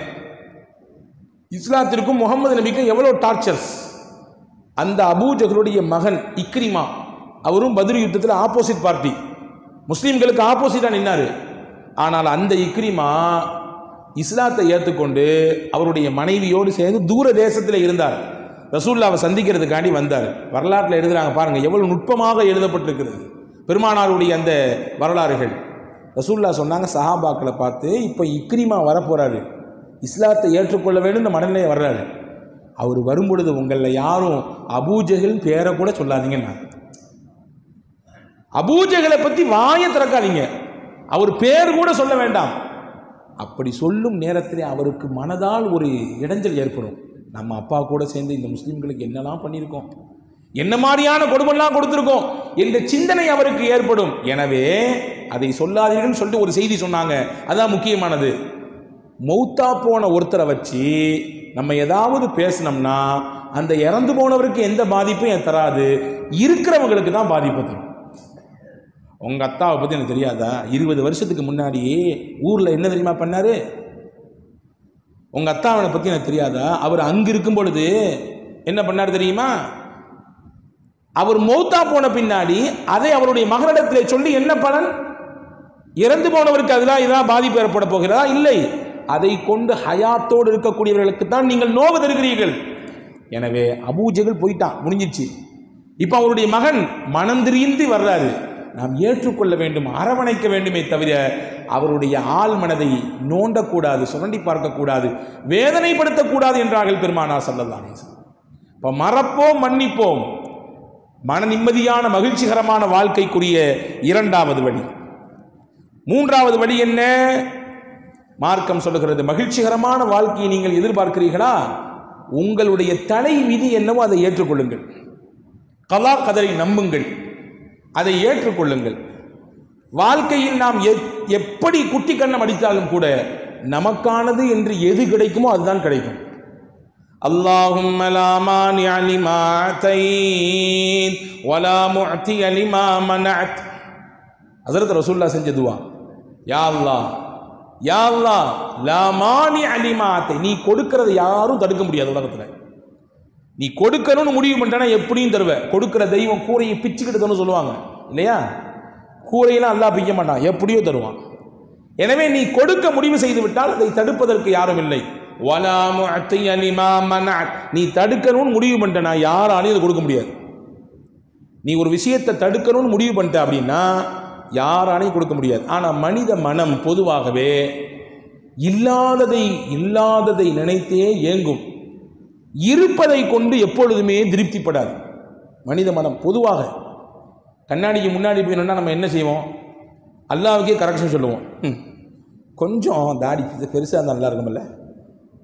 Speaker 1: இஸ்லாத்திற்கும் முகமது நபிக்கும் எவ்வளவு டார்ச்சர்ஸ். அந்த அபூஜஹலுடைய மகன் இக்ரிமா, அவரும் பத்ர் யுத்தத்தில் ஆப்போசிட் பார்ட்டி, முஸ்லீம்களுக்கு ஆப்போசிட்டா நின்னாரு. ஆனால் அந்த இக்ரிமா இஸ்லாத்தை ஏற்றுக்கொண்டு அவருடைய மனைவியோடு சேர்ந்து தூர தேசத்தில் இருந்தார். ரசூலுல்லாவை சந்திக்கிறதுக்காண்டி வந்தார். வரலாற்றில் எழுதுறாங்க பாருங்க, எவ்வளவு நுட்பமாக எழுதப்பட்டிருக்கிறது பெருமானாருடைய அந்த வரலாறுகள். ரசூலுல்லாஹ் சொன்னாங்க சஹாபாக்களை பார்த்து, இப்போ இக்ரிமா வரப்போறாரு, இஸ்லாத்தை ஏற்றுக்கொள்ள வேண்டும் இந்த மனநிலையை வர்றாரு. அவர் வரும்பொழுது உங்களில் யாரும் அபூஜஹல் பேரை கூட சொல்லாதீங்கன்னா, அபூஜஹலை பற்றி வாயை திறக்காதீங்க, அவர் பேர் கூட சொல்ல வேண்டாம். அப்படி சொல்லும் நேரத்தில் அவருக்கு மனதால் ஒரு இடைஞ்சல் ஏற்படும். நம்ம அப்பா கூட சேர்ந்து இந்த முஸ்லீம்களுக்கு என்னெல்லாம் பண்ணியிருக்கோம், என்ன மாதிரியான கொடுமெல்லாம் கொடுத்துருக்கோம் என்ற சிந்தனை அவருக்கு ஏற்படும். எனவே அதை சொல்லாதீர்கள் சொல்லிட்டு ஒரு செய்தி சொன்னாங்க, அதான் முக்கியமானது. மௌத்தா போன ஒருத்தரை வச்சு நம்ம ஏதாவது பேசினோம்னா அந்த இறந்து போனவருக்கு எந்த பாதிப்பும் தராது, இருக்கிறவங்களுக்கு தான் பாதிப்பு தரும். உங்கள் அத்தாவை பற்றி எனக்கு தெரியாதா? 20 வருஷத்துக்கு முன்னாடி ஊரில் என்ன தெரியுமா பண்ணாரு? உங்கள் அத்தாவனை பற்றி எனக்கு தெரியாதா? அவர் அங்கே இருக்கும் பொழுது என்ன பண்ணார் தெரியுமா? அவர் மௌத்தா போன பின்னாடி அதை அவருடைய மகனிடத்தில் சொல்லி என்ன பலன்? இறந்து போனவருக்கு அதெல்லாம் இதெல்லாம் பாதிப்பு ஏற்பட போகிறதா? இல்லை, அதை கொண்டு ஹயாத்தோடு இருக்கக்கூடியவர்களுக்கு தான் நீங்கள் நோவு தருகிறீர்கள். எனவே அபூஜஹல் போயிட்டான், முடிஞ்சிச்சு. இப்போ அவருடைய மகன் மனம் திரிந்து வர்றாரு. நாம் ஏற்றுக்கொள்ள வேண்டும், அரவணைக்க வேண்டுமே தவிர அவருடைய ஆள் மனதை நோண்டக்கூடாது, சுரண்டி பார்க்கக்கூடாது, வேதனைப்படுத்தக்கூடாது என்றார்கள் பெருமானார் ஸல்லல்லாஹு அலைஹி வஸல்லம். இப்போ மறப்போம், மன்னிப்போம். மன நிம்மதியான மகிழ்ச்சிகரமான வாழ்க்கைக்குரிய இரண்டாவது வழி. மூன்றாவது வழி என்ன? மார்க்கம் சொல்லுகிறது, மகிழ்ச்சிகரமான வாழ்க்கையை நீங்கள் எதிர்பார்க்கிறீர்களா? உங்களுடைய தலை விதி என்னவோ அதை ஏற்றுக்கொள்ளுங்கள். கலா கதரை நம்புங்கள், அதை ஏற்றுக்கொள்ளுங்கள். வாழ்க்கையில் நாம் எப்படி குட்டி கண்ணம் அடித்தாலும் கூட நமக்கானது என்று எது கிடைக்குமோ அதுதான் கிடைக்கும். அல்லாஹும்ம லா மானிஅ லிமா அதைத் வலா முஅதிய லிமா மனஅத். ஹஜ்ரத் ரசூலுல்லாஹ் செஞ்ச துஆ, யா அல்லாஹ், யா அல்லாஹ், லா மானிஅ லிமா அதைத். நீ கொடுக்கிறது யாரும் தடுக்க முடியாது உலகத்தில். நீ கொடுக்கணும்னு முடிவு பண்ணிட்டா எப்படியும் தருவ. கொடுக்கிற தெய்வம் கூரையை பிச்சுக்கிட்டு சொல்லுவாங்க இல்லையா? கூரையெல்லாம் அல்லாஹ் பிக்க மாட்டான், எப்படியோ தருவான். எனவே நீ கொடுக்க முடிவு செய்து விட்டால் அதை தடுப்பதற்கு யாரும் இல்லை. வலா முஅதிய லிமா மனஅத். நீ தடுக்கணும்னு முடிவு பண்ணிட்டனா யாராலையும் அதை கொடுக்க முடியாது. நீ ஒரு விஷயத்தை தடுக்கணும்னு முடிவு பண்ணிட்ட அப்படின்னா யாராலையும் கொடுக்க முடியாது. ஆனால் மனித மனம் பொதுவாகவே இல்லாததை நினைத்தே ஏங்கும், இருப்பதை கொண்டு எப்பொழுதுமே திருப்திப்படாது. மனித மனம் பொதுவாக கண்ணாடிக்கு முன்னாடி போயிடணும்னா நம்ம என்ன செய்வோம்? அல்லாவுக்கே கரெக்ஷன் சொல்லுவோம். கொஞ்சம் தாடி பெருசாக இருந்தால் நல்லா இருக்கும்ல,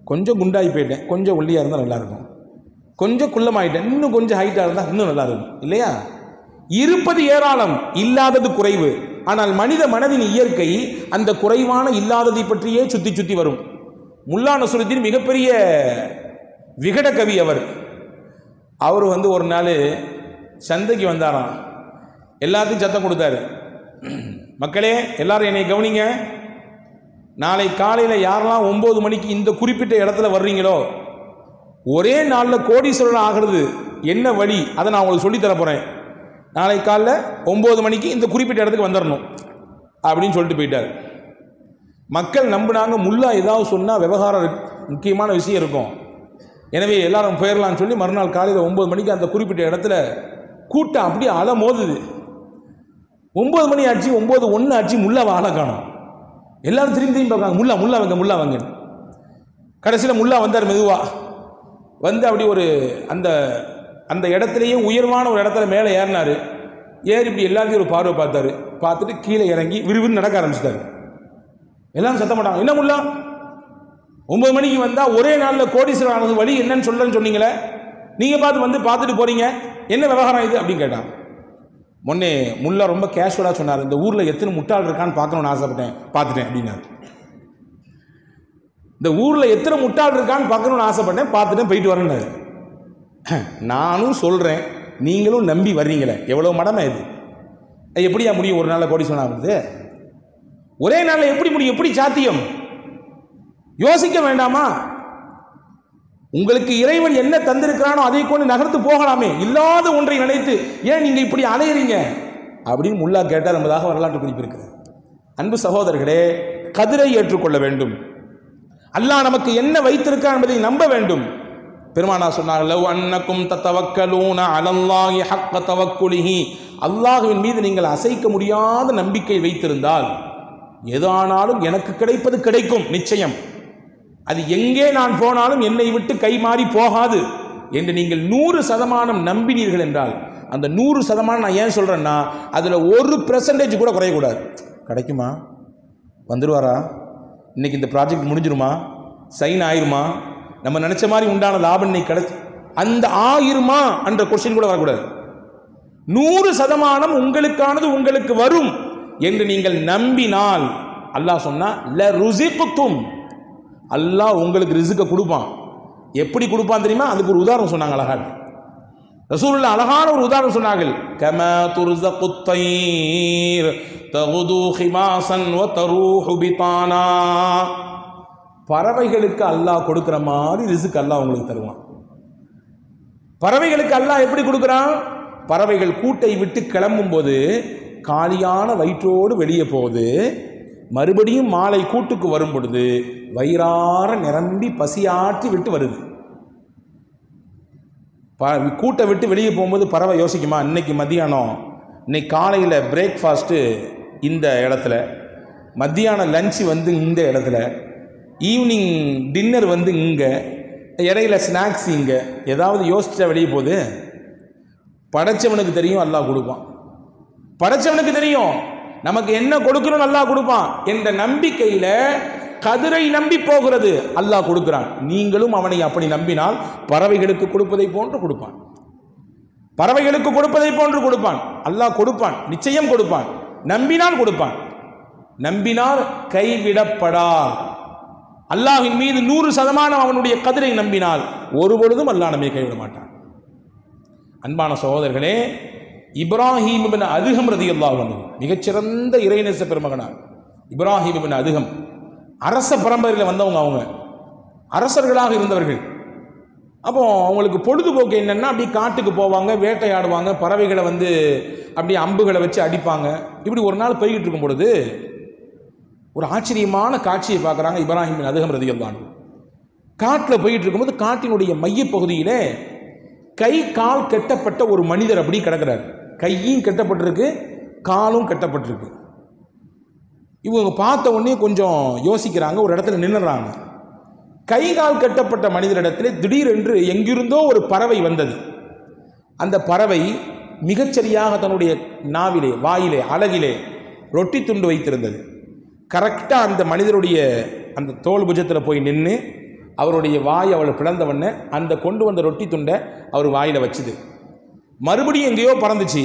Speaker 1: கொஞ்சம் குண்டாகி போயிட்டேன், கொஞ்சம் ஒல்லியாக இருந்தால் நல்லாயிருக்கும், கொஞ்சம் குள்ளமாயிட்டேன், இன்னும் கொஞ்சம் ஹைட்டாக இருந்தால் இன்னும் நல்லா இருக்கும் இல்லையா? இருப்பது ஏராளம், இல்லாதது குறைவு. ஆனால் மனித மனதின் இயற்கை அந்த குறைவான இல்லாததை பற்றியே சுற்றி சுற்றி வரும். முல்லா நஸ்ருத்தீன் மிகப்பெரிய விகட கவி அவர். ஒரு நாள் சந்தைக்கு வந்தாராம், எல்லாத்தையும் சத்தம் கொடுத்தாரு, மக்களே எல்லாரும் என்னை கவனிங்க, நாளை காலையில் யாரெல்லாம் 9 மணிக்கு இந்த குறிப்பிட்ட இடத்துல வர்றீங்களோ ஒரே நாளில் கோடீஸ்வரன் ஆகிறது என்ன வழி அதை நான் உங்களுக்கு சொல்லித்தர போகிறேன். நாளை காலைல 9 மணிக்கு இந்த குறிப்பிட்ட இடத்துக்கு வந்துடணும் அப்படின்னு சொல்லிட்டு போயிட்டார். மக்கள் நம்பினாங்க. முல்லா ஏதாவது சொன்னால் விவகாரம் முக்கியமான விஷயம் இருக்கும். எனவே எல்லாரும் போயிடலான்னு சொல்லி மறுநாள் காலையில் 9 மணிக்கு அந்த குறிப்பிட்ட இடத்துல கூட்டம் அப்படியே அலை மோதுது. 9 மணி ஆச்சு, 9:01 ஆச்சு, முல்லாவை ஆளை காணோம். எல்லாரும் திரும்பி பார்க்காங்க, முல்லா வாங்க. கடைசியில் முல்லா வந்தார். மெதுவாக வந்து அப்படி ஒரு அந்த இடத்துலையே உயர்வான ஒரு இடத்துல மேலே ஏறினார். ஏறி இப்படி எல்லாத்தையும் ஒரு பார்வை பார்த்தாரு. பார்த்துட்டு கீழே இறங்கி விறுவிறுன்னு நடக்க ஆரம்பிச்சிட்டாரு. எல்லாரும் சத்தம் போட்டாங்க, என்ன முல்லா 9 மணிக்கு வந்தால் ஒரே நாளில் கோடீஸ்வரர் ஆனது வழி என்னன்னு சொல்லன்னு சொன்னீங்களே, நீங்கள் பார்த்துட்டு போகிறீங்க, என்ன விவகாரம் இது அப்படின்னு கேட்டான். முன்னே முல்லா ரொம்ப கேஷுவலாக சொன்னார், இந்த ஊரில் எத்தனை முட்டாள் இருக்கான்னு பார்க்கணுன்னு ஆசைப்பட்டேன், பார்த்துட்டேன் அப்படின்னாரு. இந்த ஊரில் எத்தனை முட்டாள் இருக்கான்னு பார்க்கணுன்னு ஆசைப்பட்டேன், பார்த்துட்டேன், போயிட்டு வரேன்னாரு. நானும் சொல்கிறேன், நீங்களும் நம்பி வர்றீங்களே, எவ்வளோ மடமை இது. எப்படியா முடியும் ஒரு நாளில் கோடீஸ்வரன் ஆகுது? ஒரே நாளில் எப்படி முடியும்? எப்படி சாத்தியம்? யோசிக்க வேண்டாமா? உங்களுக்கு இறைவன் என்ன தந்திருக்கிறானோ அதை கொண்டு நகர்த்து போகலாமே. இல்லாத ஒன்றை நினைத்து ஏன் நீங்க இப்படி அலையறீங்க அப்படின்னு முல்லா கேட்டார் என்பதாக வரலாற்று குறிப்பு இருக்கிறது. அன்பு சகோதரர்களே, கதிரை ஏற்றுக்கொள்ள வேண்டும். அல்லாஹ் நமக்கு என்ன வைத்திருக்கான் என்பதை நம்ப வேண்டும். பெருமானார் சொன்னார்கள், லவ் அன்னக்கும் தத்தவக்கலூன அலல்லாஹி ஹக்க தவக்குலிஹி, அல்லாஹ்வின் மீது நீங்கள் அசைக்க முடியாத நம்பிக்கை வைத்திருந்தால் எதானாலும் எனக்கு கிடைப்பது கிடைக்கும் நிச்சயம், அது எங்கே நான் போனாலும் என்னை விட்டு கை மாறி போகாது என்று நீங்கள் 100% நம்பினீர்கள் என்றால், அந்த 100% நான் ஏன் சொல்றேன்னா, அதில் 1% கூட குறையக்கூடாது. கிடைக்குமா? வந்துடுவாரா? இன்னைக்கு இந்த ப்ராஜெக்ட் முடிஞ்சிருமா? சைன் ஆயிருமா? நம்ம நினைச்ச மாதிரி உண்டான லாபம் இன்னைக்கு கிடைச்சு அந்த ஆயிருமா என்ற கொஸ்டின் கூட வரக்கூடாது. 100% உங்களுக்கானது உங்களுக்கு வரும் என்று நீங்கள் நம்பினால், அல்லாஹ் சொன்னா ல ருஸிக்தும், அல்லாஹ் உங்களுக்கு ரிஸ்க கொடுப்பான். எப்படி கொடுப்பான் தெரியுமா? அதுக்கு ஒரு உதாரணம் சொன்னாங்க அழகாக. ரசூலுல்லாஹ் அழகான ஒரு உதாரணம் சொன்னார்கள். கமா துர்ஸகுத் தைர் தகுது ஹிமாசன் வ தரூஹு பிதானா, பறவைகளுக்கு அல்லாஹ் கொடுக்கிற மாதிரி ரிஸ்க் அல்லாஹ் உங்களுக்கு தருவான். பறவைகளுக்கு அல்லாஹ் எப்படி கொடுக்குறான்? பறவைகள் கூட்டை விட்டு கிளம்பும் போது காலியான வயிற்றோடு வெளியே போகுது, மறுபடியும் மாலை கூட்டுக்கு வரும் பொழுது வயிறார நிரம்பி பசியாற்றி விட்டு வருது. கூட்டை விட்டு வெளியே போகும்போது பறவை யோசிக்குமா, இன்னைக்கு மத்தியானம், இன்னைக்கு காலையில் பிரேக்ஃபாஸ்ட்டு இந்த இடத்துல, மத்தியானம் லஞ்சு வந்து இந்த இடத்துல, ஈவினிங் டின்னர் வந்து இங்கே, இடையில ஸ்நாக்ஸ் இங்கே, ஏதாவது யோசிச்சா வெளியே போகுது? படைச்சவனுக்கு தெரியும் அல்லாஹ் கொடுப்பான். படைச்சவனுக்கு தெரியும் நமக்கு என்ன கொடுக்கணும், அல்லாஹ் கொடுப்பான் என்ற நம்பிக்கையில கதிரை நம்பி போகிறது. அல்லாஹ் கொடுக்கிறான். நீங்களும் அவனை அப்படி நம்பினால் பறவைகளுக்கு கொடுப்பதை போன்று கொடுப்பான். பறவைகளுக்கு கொடுப்பதை போன்று கொடுப்பான். அல்லாஹ் கொடுப்பான், நிச்சயம் கொடுப்பான். நம்பினால் கொடுப்பான். நம்பினால் கைவிடப்படார். அல்லாஹ்வின் மீது 100% அவனுடைய கதிரை நம்பினால் ஒருபொழுதும் அல்லாஹ் நம்மை கைவிட மாட்டான். அன்பான சகோதரர்களே, இப்ராஹிம் இப்னு அதுகம் ரலியல்லாஹு அன்ஹு மிகச்சிறந்த இறைநேச பெருமகனார். இப்ராஹிம் இப்னு அதுகம் அரச பரம்பரையில் வந்தவங்க, அவங்க அரசர்களாக இருந்தவர்கள். அப்போ அவங்களுக்கு பொழுதுபோக்கு என்னன்னா, அப்படி காட்டுக்கு போவாங்க, வேட்டையாடுவாங்க, பறவைகளை வந்து அப்படி அம்புகளை வச்சு அடிப்பாங்க. இப்படி ஒரு நாள் போய்கிட்டு இருக்கும் பொழுது ஒரு ஆச்சரியமான காட்சியை பார்க்குறாங்க இப்ராஹிம் பின் அதுகம் ரலியல்லாஹு அன்ஹு. காட்டில் போயிட்டு இருக்கும்போது காட்டினுடைய மையப்பகுதியிலே கை கால் கட்டப்பட்ட ஒரு மனிதர் அப்படி கிடக்கிறார். கையும் கட்டப்பட்டிருக்கு, காலும் கட்டப்பட்டிருக்கு. இவங்க பார்த்த உடனே கொஞ்சம் யோசிக்கிறாங்க, ஒரு இடத்துல நின்றுறாங்க. கை கால் கட்டப்பட்ட மனிதரிடத்தில் திடீரென்று எங்கிருந்தோ ஒரு பறவை வந்தது. அந்த பறவை மிகச்சரியாக தன்னுடைய நாவிலே, வாயிலே, அலகிலே ரொட்டி துண்டு வைத்திருந்தது. கரெக்டாக அந்த மனிதருடைய அந்த தோல் புஜத்தில் போய் நின்று அவருடைய வாய் அவளை பிளந்தவொடனே அந்த கொண்டு வந்த ரொட்டி துண்டை அவர் வாயில் வச்சுது. மறுபடியும் எங்கேயோ பறந்துச்சு,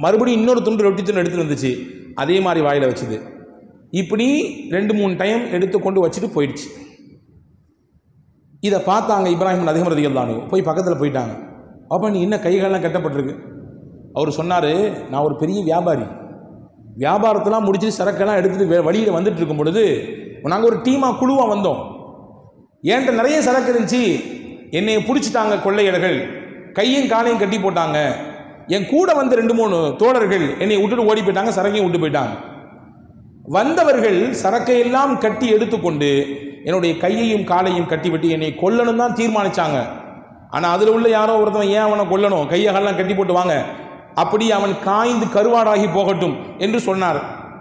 Speaker 1: மறுபடியும் இன்னொரு துண்டு ரொட்டி துண்டு எடுத்துகிட்டு வந்துச்சு, அதே மாதிரி வாயில் வச்சுது. இப்படி 2-3 டைம் எடுத்துக்கொண்டு வச்சுட்டு போயிடுச்சு. இதை பார்த்தாங்க இப்ராஹிம் பின் அதுகம் ரலியல்லாஹு அன்ஹு. போய் பக்கத்தில் போயிட்டாங்க. அப்போ நீ என்ன கைகாலெலாம் கட்டப்பட்டிருக்கு? அவர் சொன்னார், நான் ஒரு பெரிய வியாபாரி, வியாபாரத்தெல்லாம் முடிச்சுட்டு சரக்கெல்லாம் எடுத்துகிட்டு வழியில் வந்துட்டு இருக்கும் பொழுது நாங்கள் ஒரு டீமாக குழுவாக வந்தோம். என்கிட்ட நிறைய சரக்கு இருந்துச்சு, என்னை பிடிச்சிட்டாங்க கொள்ளையர்கள், கையும் காலையும் கட்டி போட்டாங்க. என் கூட வந்து 2-3 தோழர்கள் என்னை விட்டுட்டு ஓடி போயிட்டாங்க, சரக்கையும் விட்டு போயிட்டாங்க. வந்தவர்கள் சரக்கையெல்லாம் கட்டி எடுத்துக்கொண்டு என்னுடைய கையையும் காலையும் கட்டிவிட்டு என்னை கொல்லணும் தான் தீர்மானிச்சாங்க. ஆனால் அதில் உள்ள யாரோ ஒருத்தவன் ஏன் அவனை கொல்லணும், கையெல்லாம் கட்டி போட்டு வாங்க, அப்படி அவன் காய்ந்து கருவாடாகி போகட்டும் என்று சொன்னார்.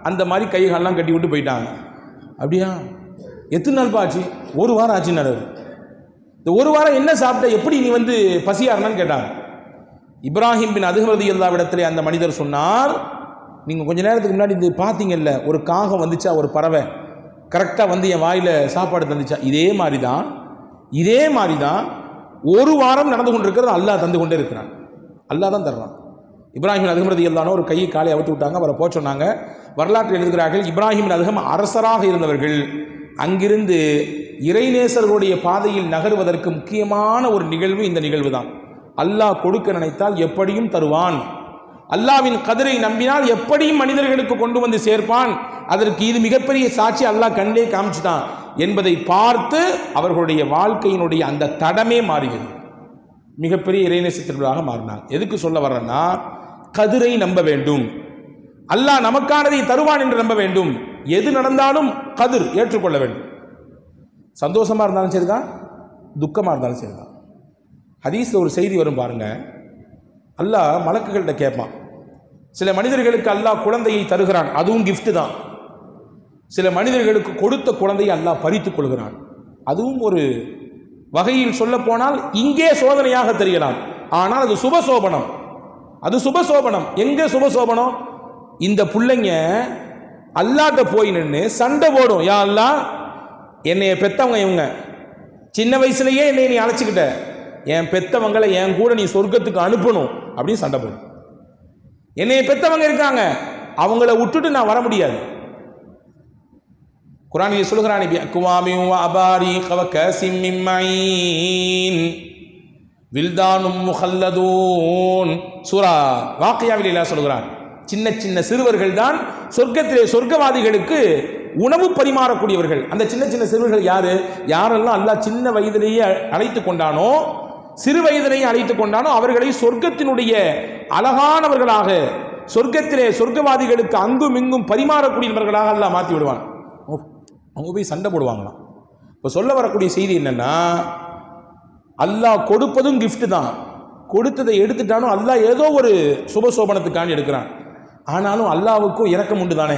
Speaker 1: அந்த மாதிரி கையெல்லாம் கட்டி விட்டு போயிட்டாங்க. அப்படியா, எத்தனை நாள் ஆச்சு? ஒரு வாரம் ஆச்சுன்னாரு. இந்த ஒரு வாரம் என்ன சாப்பிட்ட, எப்படி நீ வந்து பசியாருன்னு கேட்டாங்க. இப்ராஹிம் பின் அதுஹம் ரலியல்லாஹு இடத்துல அந்த மனிதர் சொன்னார், நீங்கள் கொஞ்ச நேரத்துக்கு முன்னாடி இந்த பார்த்தீங்கல்ல, ஒரு காகம் வந்துச்சா, ஒரு பறவை கரெக்டாக வந்து என் வாயில் சாப்பாடு தந்துச்சா, இதே மாதிரி தான் ஒரு வாரம் நடந்து கொண்டிருக்கிறது. அல்லாஹ் தந்து கொண்டே இருக்கிறான், அல்லாஹ் தான் தர்றான். இப்ராஹிம் பின் அதுஹம் ரலியல்லாஹு ஒரு கையை காலை அவுத்து விட்டாங்க, அவரை போக சொன்னாங்க. வரலாற்றில் எழுதுகிறார்கள், இப்ராஹிம் பின் அதுஹம் அரசராக இருந்தவர்கள். அங்கிருந்து இறைநேசர்களுடைய பாதையில் நகர்வதற்கு முக்கியமான ஒரு நிகழ்வு இந்த நிகழ்வு தான். அல்லாஹ் கொடுக்க நினைத்தால் எப்படியும் தருவான், அல்லாவின் கதிரை நம்பினால் எப்படியும் மனிதர்களுக்கு கொண்டு வந்து சேர்ப்பான். அதற்கு இது மிகப்பெரிய சாட்சி, அல்லாஹ் கண்ணே காமிச்சுட்டான் என்பதை பார்த்து அவர்களுடைய வாழ்க்கையினுடைய அந்த தடமே மாறியது. மிகப்பெரிய இறைநேசத்திற்காக மாறினாங்க. எதுக்கு சொல்ல வர்றேன்னா, கதிரை நம்ப வேண்டும், அல்லாஹ் நமக்கானதை தருவான் என்று நம்ப வேண்டும். எது நடந்தாலும் கதிர் ஏற்றுக்கொள்ள வேண்டும். சந்தோஷமா இருந்தாலும் சரிதான், துக்கமாக இருந்தாலும் சரிதான். ஹதீஸில் ஒரு செய்தி வரும் பாருங்க, அல்லாஹ் மலக்குகள்கிட்ட கேட்பான். சில மனிதர்களுக்கு அல்லாஹ் குழந்தையை தருகிறான், அதுவும் கிஃப்ட் தான். சில மனிதர்களுக்கு கொடுத்த குழந்தையை அல்லாஹ் பறித்துக் கொள்கிறான், அதுவும் ஒரு வகையில் சொல்ல போனால் இங்கே சோதனையாக தெரியலாம். ஆனால் அது சுபசோபனம், அது சுபசோபனம். எங்கே சுபசோபனம்? இந்த பிள்ளைங்க அல்லாட்ட போய் நின்று சண்டை போடும், யா அல்லாஹ் என்னைய பெத்தவங்க இவங்க, சின்ன வயசுலேயே என்னை நீ அழைச்சிக்கிட்ட, என் பெத்தவங்களை என் கூட நீ சொர்க்கத்துக்கு அனுப்பணும் அப்படின்னு சண்டை போடும். என்னைய பெத்தவங்க இருக்காங்க, அவங்கள விட்டுட்டு நான் வர முடியாது. குர்ஆனில் சொல்கிறான், அக்வாமின் வ அபாரிக வ கஸிம் மின் மஈன் வில்தானும் முஹல்லதூன். சூரா வாக்கியாவில் அல்லாஹ் சொல்கிறான், சின்ன சின்ன சிறுவர்கள் தான் சொர்க்கத்திலே சொர்க்கவாதிகளுக்கு உணவு பரிமாறக்கூடியவர்கள். அந்த சின்ன சின்ன சிறுவர்கள் யாரு? யாரெல்லாம் அல்லாஹ் சின்ன வயதிலேயே அழைத்து கொண்டானோ, சிறு வயதிலேயே அழைத்து கொண்டானோ, அவர்களை சொர்க்கத்தினுடைய அழகானவர்களாக, சொர்க்கத்திலே சொர்க்கவாதிகளுக்கு அங்கும் இங்கும் பரிமாறக்கூடியவர்களாக அல்லாஹ் மாற்றி விடுவான். அவங்க போய் சண்டை போடுவாங்களாம். இப்போ சொல்ல வரக்கூடிய செய்தி என்னன்னா, அல்லாஹ் கொடுப்பதும் கிஃப்ட் தான். கொடுத்ததை எடுத்துட்டாலும் அல்லாஹ் ஏதோ ஒரு சுபசோபனத்துக்காண்டி எடுக்கிறான். ஆனாலும் அல்லாஹ்வுக்கும் இரக்கம் உண்டு தானே.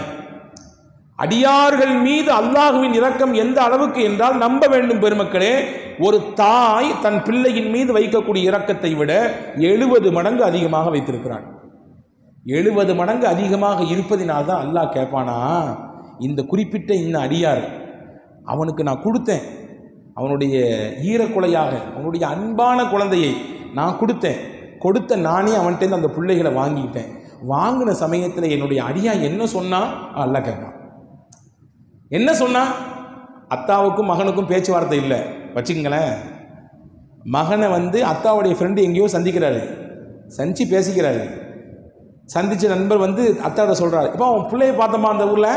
Speaker 1: அடியார்கள் மீது அல்லாஹ்வின் இரக்கம் எந்த அளவுக்கு என்றால், நம்ப வேண்டும் பெருமக்களே, ஒரு தாய் தன் பிள்ளையின் மீது வைக்கக்கூடிய இரக்கத்தை விட 70 மடங்கு அதிகமாக வைத்திருக்கிறான். 70 மடங்கு அதிகமாக இருப்பதினால் தான் அல்லாஹ் கேட்பானா, இந்த குறிப்பிட்ட இந்த அடியார் அவனுக்கு நான் கொடுத்தேன், அவனுடைய ஈரக்குலையாக அவனுடைய அன்பான குழந்தையை நான் கொடுத்தேன், கொடுத்த நானே அவன்கிட்ட அந்த பிள்ளைகளை வாங்கிக்கிட்டேன். வாங்கின சமயத்தில் என்னுடைய அடியா என்ன சொன்னா அல்லாஹ் கேட்பான். என்ன சொன்னா? அத்தாவுக்கும் மகனுக்கும் பேச்சுவார்த்தை இல்லை வச்சுக்கங்களேன். மகனை வந்து அத்தாவுடைய ஃப்ரெண்டு எங்கேயோ சந்திக்கிறாரு, சந்திச்சு பேசிக்கிறாரு. சந்திச்ச நண்பர் வந்து அத்தாட்ட சொல்றாரு, இப்போ அவன் பிள்ளையை பார்த்தோமா அந்த ஊர்ல,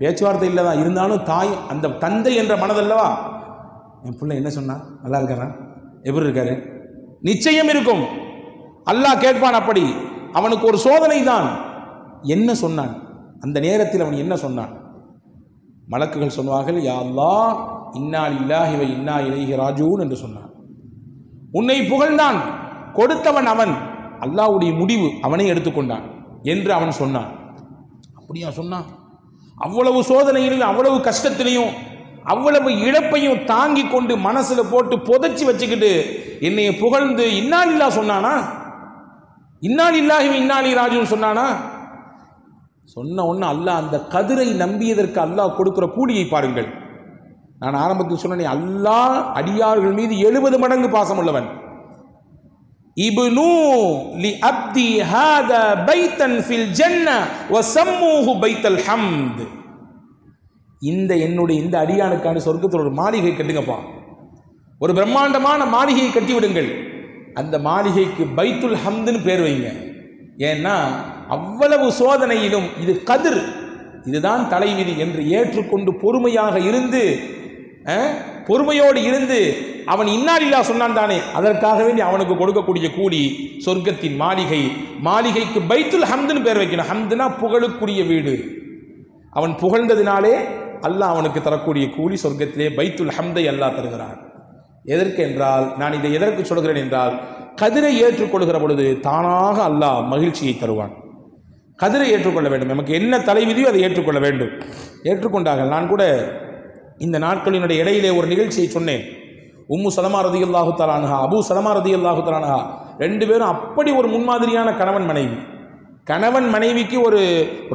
Speaker 1: பேச்சுவார்த்தை இல்லை தான், இருந்தாலும் தாய் அந்த தந்தை என்ற மனதல்லவா, என் பிள்ளை என்ன சொன்னா, நல்லா இருக்காரா, எப்படி இருக்காரு, நிச்சயம் இருக்கும். அல்லாஹ் கேட்பான். அப்படி அவனுக்கு ஒரு சோதனை தான். என்ன சொன்னான் அந்த நேரத்தில், அவன் என்ன சொன்னான்? மலக்குகள் சொல்வார்கள், யா அல்லாஹ் இன்னா லில்லாஹி வ இன்னா இலைஹி ராஜிஊன் என்று சொன்னான். உன்னை புகழ்ந்தான், கொடுத்தவன் அவன், அல்லாஹ்வுடைய முடிவு அவனை எடுத்துக்கொண்டான் என்று அவன் சொன்னான். அப்படியா சொன்னான்? அவ்வளவு சோதனையிலையும் அவ்வளவு கஷ்டத்திலையும் அவ்வளவு இழப்பையும் தாங்கி கொண்டு மனசுல போட்டு புதைச்சி வச்சுக்கிட்டு என்னைய புகழ்ந்து இன்னா லில்லாஹ் சொன்னானா? இன்னா லில்லாஹி வ இன்னா இலைஹி ராஜிஊன் சொன்னானா? சொன்ன ஒன்று அல்லாஹ் அந்த கதிரை நம்பியதற்கு அல்லாஹ் கொடுக்கிற கூலியை பாருங்கள். நான் ஆரம்பத்தில் சொன்னேன், அல்லாஹ் அடியார்கள் மீது 70 மடங்கு பாசம் உள்ளவன். இப்னு லி அப்தி ஹாதா பைத்தன் ஃபில் ஜன்ன வ சம்மூஹு பைத்தல் ஹம்த். இந்த அடியானுக்கான சொர்க்கத்தில் ஒரு மாளிகை கட்டுங்கப்பா, ஒரு பிரம்மாண்டமான மாளிகையை கட்டி விடுங்கள். அந்த மாளிகைக்கு பைத்துல் ஹம்துன்னு பேர் வைங்க. ஏன்னா அவ்வளவு சோதனையிலும் இது கதிர், இதுதான் தலைவிதி என்று ஏற்றுக்கொண்டு பொறுமையாக இருந்து, பொறுமையோடு இருந்து அவன் இன்னா லில்லாஹ் சொன்னான் தானே, அதற்காக வேண்டி அவனுக்கு கொடுக்கக்கூடிய கூலி சொர்க்கத்தின் மாளிகை. மாளிகைக்கு பைத்துல் ஹம்துன்னு பேர் வைக்கணும். ஹம்துனா புகழுக்குரிய வீடு. அவன் புகழ்ந்ததினாலே அல்லாஹ் அவனுக்கு தரக்கூடிய கூலி சொர்க்கத்திலே பைத்துல் ஹம்தை அல்லாஹ் தருகிறான். எதற்கு என்றால், நான் இதை எதற்கு சொல்கிறேன் என்றால், கதிரை ஏற்றுக்கொள்கிற பொழுது தானாக அல்லாஹ் மகிழ்ச்சியை தருவான். கதிரை ஏற்றுக்கொள்ள வேண்டும். நமக்கு என்ன தலைவிதியோ அதை ஏற்றுக்கொள்ள வேண்டும். ஏற்றுக்கொண்டார்கள். நான் கூட இந்த நாட்களினுடைய இடையிலே ஒரு நிகழ்ச்சியை சொன்னேன். உம்மு சலமா ரதியல்லாஹு தஆலா அன்ஹா, அபூ சலமா ரதியல்லாஹு தஆலா அன்ஹா, ரெண்டு பேரும் அப்படி ஒரு முன்மாதிரியான கணவன் மனைவி. கணவன் மனைவிக்கு ஒரு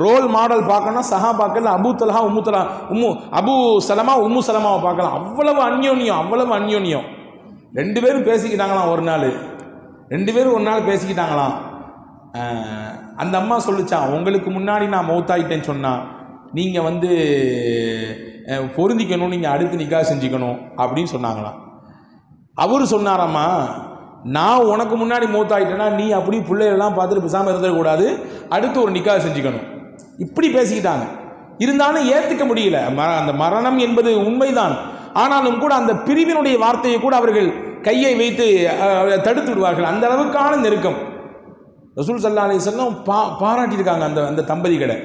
Speaker 1: ரோல் மாடல் பார்க்கணும். சஹாபாக்கள் அபூ தல்ஹா அபூ சலமா உம்மு சலமாவை பார்க்கலாம். அவ்வளவு அந்யோன்யம். ரெண்டு பேரும் பேசிக்கிட்டாங்களாம். ரெண்டு பேரும் ஒரு நாள் பேசிக்கிட்டாங்களாம். அந்த அம்மா சொல்லிச்சான், உங்களுக்கு முன்னாடி நான் மௌத்தாயிட்டேன்னு சொன்னா நீங்கள் பொருந்திக்கணும், நீங்கள் அடுத்து நிக்காஹ் செஞ்சுக்கணும் அப்படின்னு சொன்னாங்களாம். அவரு சொன்னாராம்மா, நான் உனக்கு முன்னாடி மௌத்தாயிட்டேன்னா நீ அப்படி பிள்ளைகளெல்லாம் பார்த்துட்டு பேசாமல் இருந்துடக்கூடாது, அடுத்து ஒரு நிக்காஹ் செஞ்சுக்கணும். இப்படி பேசிக்கிட்டாங்க. இருந்தாலும் ஏற்றுக்க முடியல. அந்த மரணம் என்பது உண்மைதான். ஆனாலும் கூட அந்த பிரிவினுடைய வார்த்தையை கூட அவர்கள் கையை வைத்து தடுத்து விடுவார்கள். அந்த அளவுக்கான நெருக்கம். ரசூல் ஸல்லல்லாஹு அலைஹி வஸல்லம் பாராட்டியிருக்காங்க அந்த தம்பதிகளை.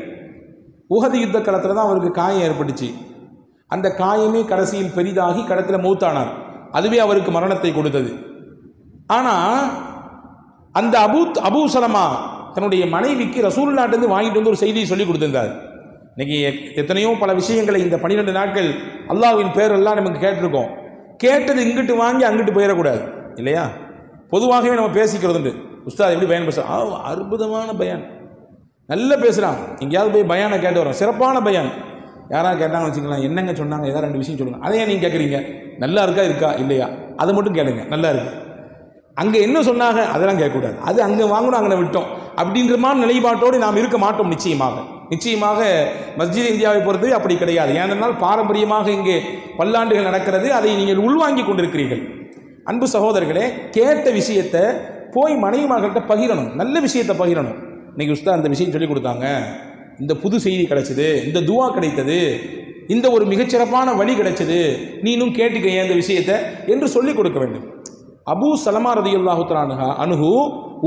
Speaker 1: உஹது யுத்த களத்தில் தான் அவருக்கு காயம் ஏற்பட்டுச்சு. அந்த காயமே கடைசியில் பெரிதாகி கடத்தில் மௌத்தானார். அதுவே அவருக்கு மரணத்தை கொடுத்தது. ஆனால் அந்த அபூ சலமா தன்னுடைய மனைவிக்கு ரசூலுல்லாஹ்ட்டேருந்து வாங்கிட்டு வந்து ஒரு செய்தியை சொல்லி கொடுத்திருந்தார். இன்னைக்கு எத்தனையோ பல விஷயங்களை இந்த 12 நாட்கள் அல்லாஹ்வின் பேரெல்லாம் நமக்கு கேட்டிருக்கோம். கேட்டது இங்கிட்டு வாங்கி அங்கிட்டு போயிடக்கூடாது இல்லையா? பொதுவாகவே நம்ம பேசிக்கிறதுண்டு. உஸ்தாத் எப்படி பயான் பேசுகிறான்? அற்புதமான பயான், நல்லா பேசுகிறான். எங்கேயாவது போய் பயானை கேட்டு வரோம், சிறப்பான பயான். யாராவது கேட்டாங்கன்னு வச்சுக்கலாம், என்னங்க சொன்னாங்க, ஏதாவது 2 விஷயம் சொல்லுங்கள். அதையே நீங்கள் கேட்குறீங்க, நல்லா இருக்கா இல்லையா, அதை மட்டும் கேளுங்க. நல்லா இருக்கு. அங்கே என்ன சொன்னாங்க அதெல்லாம் கேட்கக்கூடாது. அது அங்கே வாங்கணும், அங்கே விட்டோம் அப்படின்ற மாதிரி நிலைப்பாட்டோடு நாம் இருக்க மாட்டோம். நிச்சயமாக மஸ்ஜித் இந்தியாவை பொறுத்தவரை அப்படி கிடையாது. ஏனென்றால் பாரம்பரியமாக இங்கே பல்லாண்டுகள் நடக்கிறது. அதை நீங்கள் உள்வாங்கி கொண்டிருக்கிறீர்கள். அன்பு சகோதரர்களே, கேட்ட விஷயத்தை போய் மனைவிமார்கிட்ட பகிரணும், நல்ல விஷயத்தை பகிரணும். இன்னைக்கு உஸ்தாத் அந்த விஷயம் சொல்லிக் கொடுத்தாங்க, இந்த புது செய்தி கிடைச்சது, இந்த துவா கிடைத்தது, இந்த ஒரு மிகச்சிறப்பான வழி கிடைச்சது, நீனும் கேட்டுக்க இந்த விஷயத்தை என்று சொல்லிக் கொடுக்க வேண்டும். அபூ சலமா ரதியல்லாஹு தஆலா அன்ஹு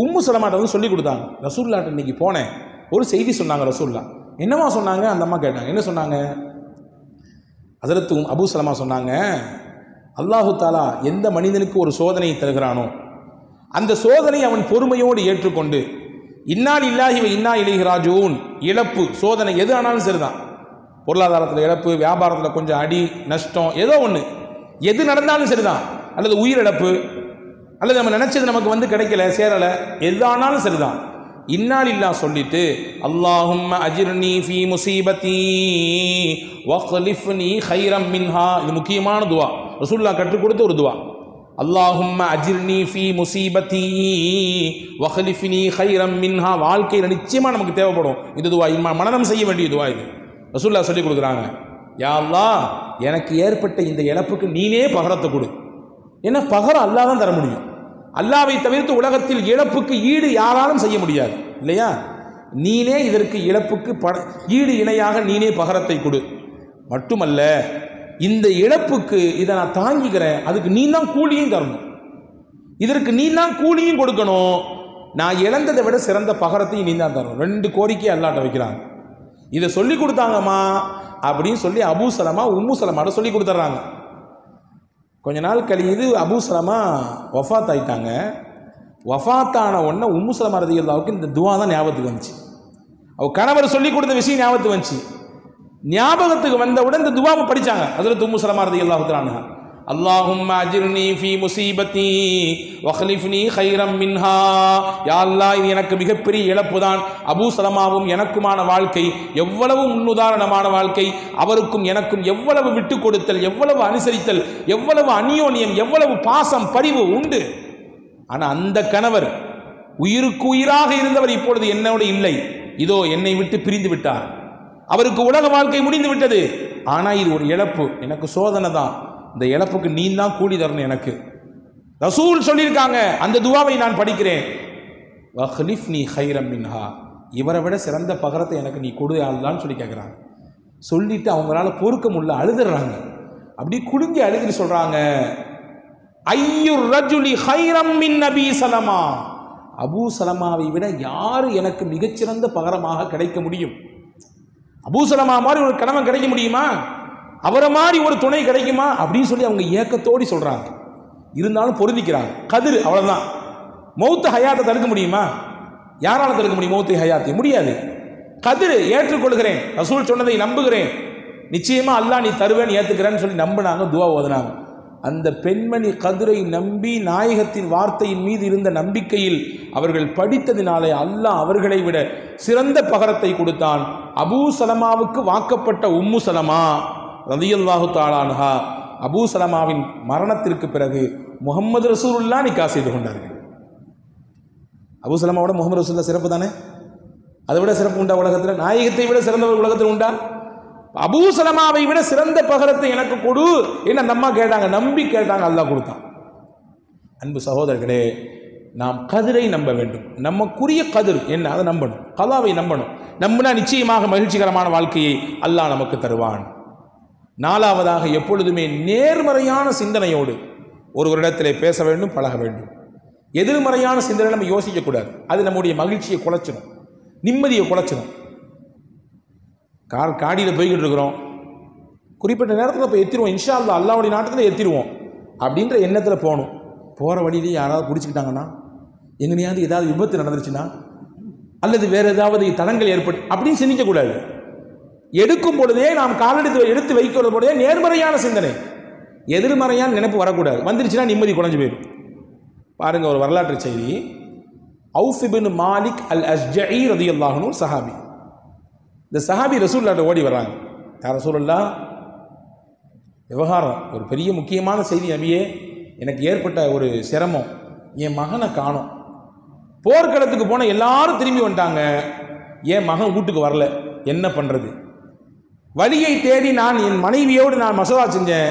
Speaker 1: உம்மு சலமாட்ட சொல்லிக் கொடுத்தாங்க. ரசூலுல்லாஹ்ட்ட இன்னைக்கு போனேன், ஒரு செய்தி சொன்னாங்க ரசூலுல்லாஹ். என்னவா சொன்னாங்க? அந்த அம்மா கேட்டாங்க. என்ன சொன்னாங்க? ஹஜ்ரத் அபூ சலமா சொன்னாங்க, அல்லாஹு தஆலா எந்த மனிதனுக்கு ஒரு சோதனையை தருகிறானோ அந்த சோதனை அவன் பொறுமையோடு ஏற்றுக்கொண்டு இன்னா லில்லாஹி வ இன்னா இலைஹி ராஜிஊன், இழப்பு சோதனை எது ஆனாலும் சரிதான், பொருளாதாரத்தில் இழப்பு, வியாபாரத்தில் கொஞ்சம் அடி நஷ்டம், ஏதோ ஒன்று எது நடந்தாலும் சரிதான், அல்லது உயிரிழப்பு, அல்லது நம்ம நினைச்சது நமக்கு கிடைக்கல, சேரலை, எதானாலும் சரிதான், இன்னா லில்லாஹ் சொல்லிட்டு அல்லாஹும்ம அஜிர்னி ஃபீ முஸீபத்தி வக்லிஃப்னி கைரம் மின்ஹா. இது முக்கியமான துவா, ரசூலுல்லாஹ் கற்றுக் கொடுத்த ஒரு துவா. அல்லாஹும்ம அஜிர்னி ஃபீ முஸீபத்தி வக்லிஃப்னி கைரம் மின்ஹா. வாழ்க்கையில் நிச்சயமாக நமக்கு தேவைப்படும் இந்த துவா. மனனம் செய்ய வேண்டிய துவா இது. ரசூலுல்லாஹ் சொல்லி கொடுக்குறாங்க, யா அல்லாஹ் எனக்கு ஏற்பட்ட இந்த இழப்புக்கு நீனே பகரத்தை கொடு. ஏன்னா பகரம் அல்லாஹ் தான் தர முடியும். அல்லாஹ்வை தவிர்த்து உலகத்தில் இழப்புக்கு ஈடு யாராலும் செய்ய முடியாது இல்லையா? நீனே இதற்கு இழப்புக்கு ஈடு இணையாக நீனே பகரத்தை கொடு. மட்டுமல்ல, இந்த இழப்புக்கு இதை நான் தாங்கிக்கிறேன், அதுக்கு நீ தான் கூலியும் தரணும், இதற்கு நீ தான் கூலியும் கொடுக்கணும், நான் இழந்ததை விட சிறந்த பகரத்தையும் நீ தான் தரணும். 2 கோரிக்கையை அல்லாஹ்ட்ட வைக்கிறாங்க. இதை சொல்லி கொடுத்தாங்கம்மா அப்படின்னு சொல்லி அபூ சலமா உம்மு சலமாட்ட சொல்லி கொடுத்துட்றாங்க. கொஞ்ச நாள் கழியுது, அபூ சலமா வஃபாத் ஆயிட்டாங்க. வஃபாத்தான உடனே உம்மு சலமா ரலியல்லாஹுக்கு இந்த துவா தான் ஞாபகத்துக்கு வந்துச்சு. அவ கணவர் சொல்லி கொடுத்த விஷயம் ஞாபகத்துக்கு வந்துச்சு. ஞாபகத்துக்கு வந்தவுடன் இந்த துவாவை படித்தாங்க. ஹஜ்ரத் உம்மு சலமா ரலியல்லாஹு தஆலா அன்ஹா, அல்லாஹும்ம அஜிர்னி ஃபீ முஸீபத்தி வக்லிஃப்னி கைரம் மின்ஹா. யா அல்லாஹ், இது எனக்கு மிகப்பெரிய இழப்பு தான். அபூ சலமாவும் எனக்குமான வாழ்க்கை எவ்வளவு முன்னுதாரணமான வாழ்க்கை, அவருக்கும் எனக்கும் எவ்வளவு விட்டு கொடுத்தல், எவ்வளவு அனுசரித்தல், எவ்வளவு அந்யோன்யம், எவ்வளவு பாசம் பரிவு உண்டு. ஆனால் அந்த கணவர் உயிருக்கு உயிராக இருந்தவர் இப்பொழுது என்னோடு இல்லை, இதோ என்னை விட்டு பிரிந்து விட்டார், அவருக்கு உலக வாழ்க்கை முடிந்து விட்டது. ஆனால் இது ஒரு இழப்பு, எனக்கு சோதனை தான், இந்த இழப்புக்கு நீ தான் கூலி தரணும் எனக்கு. ரசூல் சொல்லியிருக்காங்க, அந்த துவாவை நான் படிக்கிறேன், வக்லிஃப்னி கைரம் மின்ஹா, இவரை விட சிறந்த பகரத்தை எனக்கு நீ கொடு அல்லான்னு சொல்லி கேட்குறாங்க. சொல்லிட்டு அவங்களால பொறுக்க முடியல, அழுதுறாங்க. அப்படி குலுங்கி அழுதுன்னு சொல்றாங்க, ஐயுர் ரஜுலி கைரம் மின் நபி சலமா, அபூ சலமாவை விட யாரு எனக்கு மிகச்சிறந்த பகரமாக கிடைக்க முடியும்? அபூ சலமா மாதிரி ஒரு கணவன் கிடைக்க முடியுமா? அவரை மாதிரி ஒரு துணை கிடைக்குமா அப்படின்னு சொல்லி அவங்க ஏக்கத்தோடி சொல்றாங்க. இருந்தாலும் பொருந்திக்கிறாங்க. கதிர் அவ்வளவுதான். மௌத்து ஹயாத்தை தடுக்க முடியுமா? யாரால தடுக்க முடியும் மௌத்தை ஹயாத்தை? முடியாது. கதிர் ஏற்றுக்கொள்கிறேன், ரசூல் சொன்னதை நம்புகிறேன், நிச்சயமா அல்லாஹ் நீ தருவேன் ஏத்துக்கிறேன்னு சொல்லி நம்பினாங்க, துவா ஓதுனாங்க. அந்த பெண்மணி கதிரை நம்பி நாயகத்தின் வார்த்தையின் மீது இருந்த நம்பிக்கையில் அவர்கள் படித்ததினாலே அல்லாஹ் அவர்களை விட சிறந்த பகரத்தை கொடுத்தான். அபூ சலமாவுக்கு வாக்கப்பட்ட உம்மு சலமா ரலியல்லாஹு தஆலா அன்ஹா அபூ சலமாவின் மரணத்திற்கு பிறகு முஹம்மது ரசூலுல்லாஹ் நிக்கா செய்து கொண்டார்கள். அபூ சலமாவோட முஹம்மது ரசூலுல்லாஹ் சிறப்பு தானே? அதை விட சிறப்பு உண்டா உலகத்தில்? நாயகத்தை விட சிறந்தவர் உலகத்தில் உண்டா? அபூ சலமாவை விட சிறந்த பகரத்தை எனக்கு கொடு என்ன அந்த அம்மா கேட்டாங்க, நம்பி கேட்டாங்க, அல்லாஹ் கொடுத்தான். அன்பு சகோதரர்களே, நாம் கதிரை நம்ப வேண்டும். நமக்குரிய கதிர் என்ன அதை நம்பணும், கலாவை நம்பணும். நம்பினா நிச்சயமாக மகிழ்ச்சிகரமான வாழ்க்கையை அல்லாஹ் நமக்கு தருவான். நாலாவதாக, எப்பொழுதுமே நேர்மறையான சிந்தனையோடு ஒருவரிடத்திலே பேச வேண்டும், பழக வேண்டும். எதிர்மறையான சிந்தனை நம்ம யோசிக்கக்கூடாது. அது நம்முடைய மகிழ்ச்சியை குலைச்சிடும், நிம்மதியை குலைச்சிடும். காடியில் போய்கிட்டு இருக்கிறோம், குறிப்பிட்ட நேரத்தில் இப்போ எத்திடுவோம், இன்ஷா அல்லாஹ் அல்லாஹ்வுடைய நாட்டத்தில் எத்திடுவோம் அப்படின்ற எண்ணத்தில் போகணும். போகிற வழியிலேயே யாராவது பிடிச்சிக்கிட்டாங்கன்னா, எங்கனையாவது ஏதாவது விபத்து நடந்துருச்சுன்னா, அல்லது வேறு ஏதாவது தடங்கள் ஏற்பட்டு அப்படின்னு சிந்திக்கக்கூடாது. எடுக்கும் பொழுதே நாம் எடுத்து வைக்கிறது பொழுதே நேர்மறையான சிந்தனை, எதிர்மறையான நினைப்பு வரக்கூடாது. வந்துருச்சுன்னா நிம்மதி குறைஞ்சு போயிடும். பாருங்க, ஒரு வரலாற்று செய்தி. அவுஃப் இப்னு மாலிக் அல் அஸ்ஜஇ ரலியல்லாஹு அன்ஹு சஹாபி. இந்த சஹாபி ரசூலுல்லாஹ்ட்ட ஓடி வர்றாங்க. யார் ரசூலுல்லாஹ், விவகாரம் ஒரு பெரிய முக்கியமான செய்தி நபியே, எனக்கு ஏற்பட்ட ஒரு சிரமம், என் மகனை காணோம். போர்க்களத்துக்கு போன எல்லாரும் திரும்பி வந்துட்டாங்க, என் மகன் வீட்டுக்கு வரல, என்ன பண்ணுறது? வழியை தேடி நான் என் மனைவியோடு நான் மசோதா செஞ்சேன்,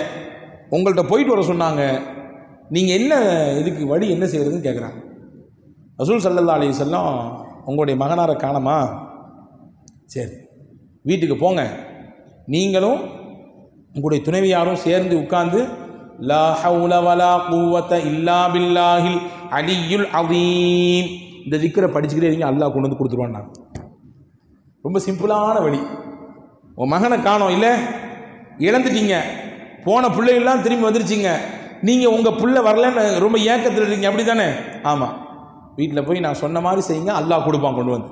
Speaker 1: உங்கள்கிட்ட போயிட்டு வர சொன்னாங்க, நீங்கள் என்ன இதுக்கு வழி என்ன செய்கிறதுன்னு கேட்குறாங்க. ரசூல் ஸல்லல்லாஹு அலைஹி வஸல்லம், உங்களுடைய மகனாரை காணமா? சரி, வீட்டுக்கு போங்க, நீங்களும் உங்களுடைய துணைவியாரும் சேர்ந்து உட்கார்ந்து லா ஹவுல வலா குவத இல்லா பில்லாஹில் அலியுல் அதீம் இந்த திக்ரை படிச்சுக்கிட்டே இருங்க, அல்லாஹ் கொண்டு வந்து கொடுத்துருவான். ரொம்ப சிம்பிளான வழி. உன் மகனை காணோம், இல்லை இழந்துட்டீங்க, போன பிள்ளைகள்லாம் திரும்பி வந்துருச்சிங்க, நீங்கள் உங்கள் பிள்ளை வரலன்னு ரொம்ப ஏக்கத்தில் இருக்கீங்க, அப்படி தானே? ஆமாம். வீட்டில் போய் நான் சொன்ன மாதிரி செய்யுங்க, அல்லாஹ் கொடுப்பான் கொண்டு வந்து.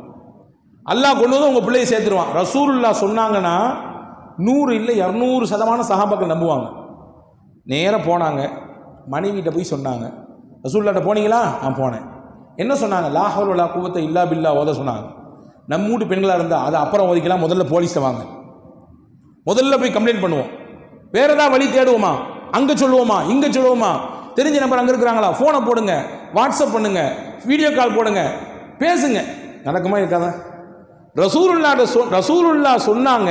Speaker 1: அல்லாஹ் கொண்டு வந்து உங்கள் பிள்ளையை சேர்த்துருவான். ரசூலுல்லாஹ் சொன்னாங்கன்னா 100 இல்லை 200% சஹாபாக்கள் நம்புவாங்க. நேராக போனாங்க, மனைவிட்ட போய் சொன்னாங்க. ரசூலுல்லாஹ்ட்ட போனீங்களா? நான் போனேன். என்ன சொன்னாங்க? லா ஹவுல வலா குவத்த இல்லா பில்லா ஓத சொன்னாங்க. நம்ம வீட்டு பெண்களாக இருந்தால் அதை அப்புறம் ஓதிக்கலாம், முதல்ல போலீஸை வாங்க, முதல்ல போய் கம்ப்ளைண்ட் பண்ணுவோம். வேற ஏதாவது வழி தேடுவோமா? அங்கே சொல்லுவோமா, இங்கே சொல்லுவோமா? தெரிஞ்ச நம்பர் அங்கே இருக்கிறாங்களா, ஃபோனை போடுங்க, வாட்ஸ்அப் பண்ணுங்க, வீடியோ கால் போடுங்க, பேசுங்க. நடக்குமா இருக்காதா? ரசூலுல்லாஹ் சொன்னாங்க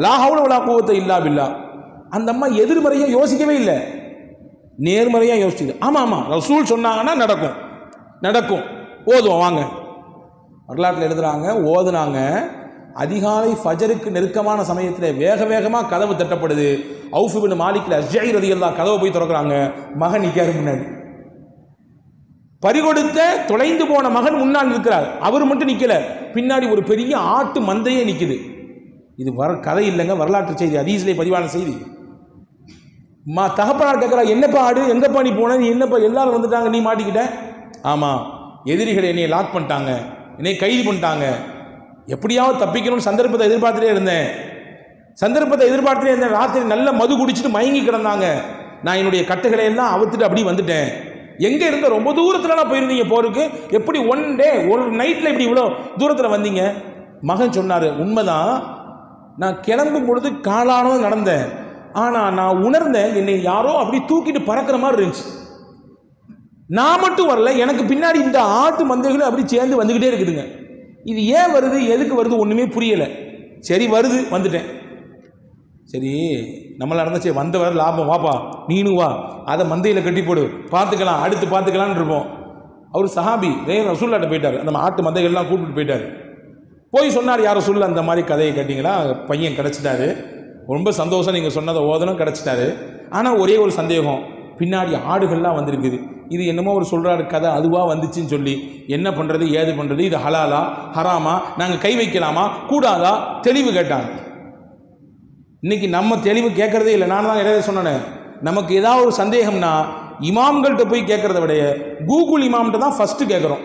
Speaker 1: லா ஹவுல வலா குவத்த இல்லா பில்லா. அந்த அம்மா எதிர்மறையாக யோசிக்கவே இல்லை, நேர்மறையாக யோசிச்சுது. ஆமாம் ஆமாம், ரசூல் சொன்னாங்கன்னா நடக்கும், நடக்கும், ஓதுவோம் வாங்க. வரலாற்றில் எழுதுறாங்க, ஓதுனாங்க. அதிகாலை ஃபஜருக்கு நெருக்கமான சமயத்தில் வேக வேகமாக கதவு தட்டப்படுது. அவுஃப் இப்னு மாலிக் அல் அஸ்ஜஇ ரலியல்லாஹு கதவை போய் திறக்கிறாங்க. மகன் நிற்காரு முன்னாடி. பறிகொடுத்த தொலைந்து போன மகன் முன்னால் நிற்கிறார், அவர் மட்டும் நிற்கல, பின்னாடி ஒரு பெரிய ஆட்டு மந்தையே நிற்குது. இது கதை இல்லைங்க, வரலாற்று செய்தி, ஹதீஸ்லே பதிவான செய்தி. தகப்பனார் கேட்குறா, என்னப்பா ஆடு, எங்கப்பா நீ போன, நீ என்னப்பா எல்லாரும் வந்துட்டாங்க, நீ மாட்டிக்கிட்ட? ஆமாம், எதிரிகள் என்னை லாக் பண்ணிட்டாங்க, என்னை கைது பண்ணிட்டாங்க, எப்படியாவது தப்பிக்கணும்னு சந்தர்ப்பத்தை எதிர்பார்த்துட்டே இருந்தேன். ராத்திரி நல்ல மது குடிச்சிட்டு மயங்கி கிடந்தாங்க. நான் என்னுடைய கட்டுகளை எல்லாம் அவுத்துட்டு அப்படி வந்துட்டேன். எங்கே இருந்த ரொம்ப தூரத்தில் போயிருந்தீங்க போருக்கு, எப்படி ஒன் டே ஒரு நைட்டில் இப்படி இவ்வளோ தூரத்தில் வந்தீங்க? மகன் சொன்னார், உண்மைதான், நான் கிளம்பும் பொழுது காலானதும் நடந்தேன், ஆனால் நான் உணர்ந்தேன் என்னை யாரோ அப்படி தூக்கிட்டு பறக்கிற மாதிரி இருந்துச்சு. நான் மட்டும் வரல, எனக்கு பின்னாடி இந்த ஆட்டு மந்தைகளும் அப்படி சேர்ந்து வந்துக்கிட்டே இருக்குதுங்க. இது ஏன் வருது, எதுக்கு வருது, ஒன்றுமே புரியலை. சரி வருது, வந்துட்டேன். சரி நம்மள நடந்துச்சு, வந்தவர் லாபம், வாப்பா நீனும் வா, அதை மந்தையில் கட்டி போடு, பார்த்துக்கலாம், அடுத்து பார்த்துக்கலான்னு இருப்போம். அவர் சஹாபி ரசூலுல்லாஹ்ட்ட போயிட்டார், அந்த ஆட்டு மந்தைகள்லாம் கூப்பிட்டு போயிட்டார். போய் சொன்னார், யார் ரசூலுல்லாஹ் அந்த மாதிரி கதையை கேட்டிங்களா, பையன் கிடச்சிட்டாரு, ரொம்ப சந்தோஷம், நீங்கள் சொன்னதை ஓதனும் கிடச்சிட்டாரு. ஆனால் ஒரே ஒரு சந்தேகம், பின்னாடி ஆடுகள்லாம் வந்திருக்குது, இது என்னமோ ஒரு சொல்கிறாரு கதை, அதுவாக வந்துச்சுன்னு சொல்லி என்ன பண்ணுறது, ஏது பண்ணுறது, இது ஹலாலா ஹராமா, நாங்கள் கை வைக்கலாமா கூடாதா, தெளிவு கேட்டாங்க. இன்னைக்கு நம்ம தெளிவு கேட்கறதே இல்லை. நான் தான் இடையே சொன்னேன், நமக்கு ஏதாவது ஒரு சந்தேகம்னா இமாம்கள்கிட்ட போய் கேட்கறத விட கூகுள் இமாம்கிட்ட தான் ஃபர்ஸ்ட் கேட்குறோம்.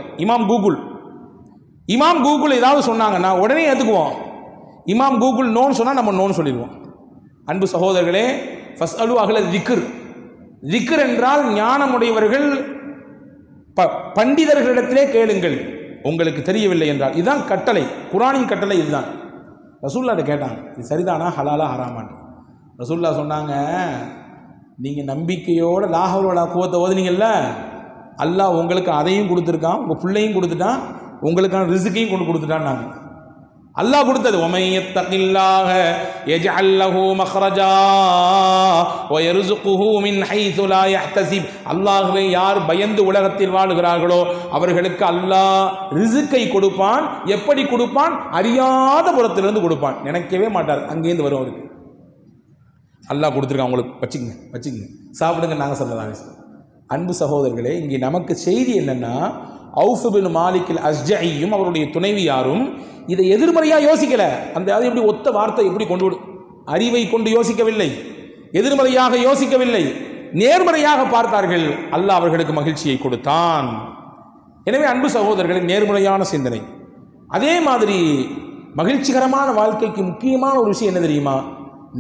Speaker 1: இமாம் கூகுள் ஏதாவது சொன்னாங்கன்னா உடனே ஏற்றுக்குவோம். இமாம் கூகுள் நோன்னு சொன்னால் நம்ம நோன்னு சொல்லிடுவோம். அன்பு சகோதரர்களே, ஃபஸ்அலு அஹ்ல திக்ர் என்றால் ஞானமுடையவர்கள் பண்டிதர்களிடத்திலே கேளுங்கள் உங்களுக்கு தெரியவில்லை என்றால். இதுதான் கட்டளை, குர்ஆனின் கட்டளை இதுதான். ரசூலுல்லாஹ்ட்ட கேட்டாங்க, இது சரிதானா ஹலாலா ஹராமான். ரசூலுல்லாஹ் சொன்னாங்க, நீங்கள் நம்பிக்கையோட லா ஹவ்ல வலா குவத்த ஓதுனீங்கல்ல, அல்லாஹ் உங்களுக்கு அதையும் கொடுத்துருக்கான், உங்கள் பிள்ளையும் கொடுத்துட்டான், உங்களுக்கான ரிஸ்கையும் கொண்டு கொடுத்துட்டான். அல்லாஹ் கொடுத்தது வமன் யத்தகில்லாஹ யஜ்அல் லஹு மக்ரஜா வ யர்ஸுகுஹு மின் ஹைஸு லா யஹ்தஸிப். அல்லாஹ்வை யார் பயந்து உலகத்தில் வாழுகிறார்களோ அவர்களுக்கு அல்லாஹ் ரிஸ்கை கொடுப்பான். எப்படி கொடுப்பான்? அறியாத புறத்திலிருந்து கொடுப்பான். நினைக்கவே மாட்டார், அங்கேருந்து வரும் அவருக்கு. அல்லாஹ் கொடுத்துருக்கான், உங்களுக்கு வச்சுக்கங்க சாப்பிடுங்க, நாங்கள் சொல்லலாம். அன்பு சகோதரர்களே, இங்கே நமக்கு செய்தி என்னன்னா, அவுஃப் பின் மாலிக் அஸ்ஜஇயும் அவருடைய துணைவியாரும் இதை எதிர்மறையாக யோசிக்கல. அந்த அது எப்படி ஒத்த வார்த்தை எப்படி கொண்டு அறிவை கொண்டு யோசிக்கவில்லை, எதிர்மறையாக யோசிக்கவில்லை, நேர்மறையாக பார்த்தார்கள். அல்லாஹ் அவர்களுக்கு மகிழ்ச்சியை கொடுத்தான். எனவே அன்பு சகோதரர்களின் நேர்மறையான சிந்தனை. அதே மாதிரி மகிழ்ச்சிகரமான வாழ்க்கைக்கு முக்கியமான ஒரு விஷயம் என்ன தெரியுமா?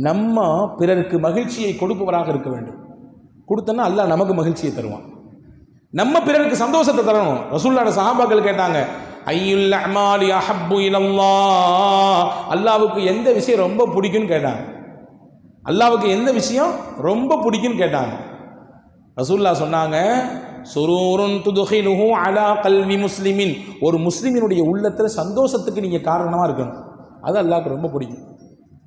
Speaker 1: நம்ம பிறருக்கு மகிழ்ச்சியை கொடுப்பவராக இருக்க வேண்டும். கொடுத்தோன்னா அல்லாஹ் நமக்கு மகிழ்ச்சியை தருவான். நம்ம பிறருக்கு சந்தோஷத்தை தரணும். ரசூலுல்லாஹ் சஹாபாக்கள் கேட்டாங்க, ஐயுல் அமாலி அஹப்பு இலல்லாஹ், அல்லாஹ்வுக்கு எந்த விஷயம் ரொம்ப பிடிக்கும்னு கேட்டாங்க. அல்லாஹ்வுக்கு எந்த விஷயம் ரொம்ப பிடிக்கும்னு கேட்டாங்க. ரசூலுல்லாஹ் சொன்னாங்க, சுரூருன் துதுகிலுஹு அலா கல்வி முஸ்லிமின், ஒரு முஸ்லிமினுடைய உள்ளத்தில் சந்தோஷத்துக்கு நீங்கள் காரணமாக இருக்கணும். அது அல்லாஹ்வுக்கு ரொம்ப பிடிக்கும்.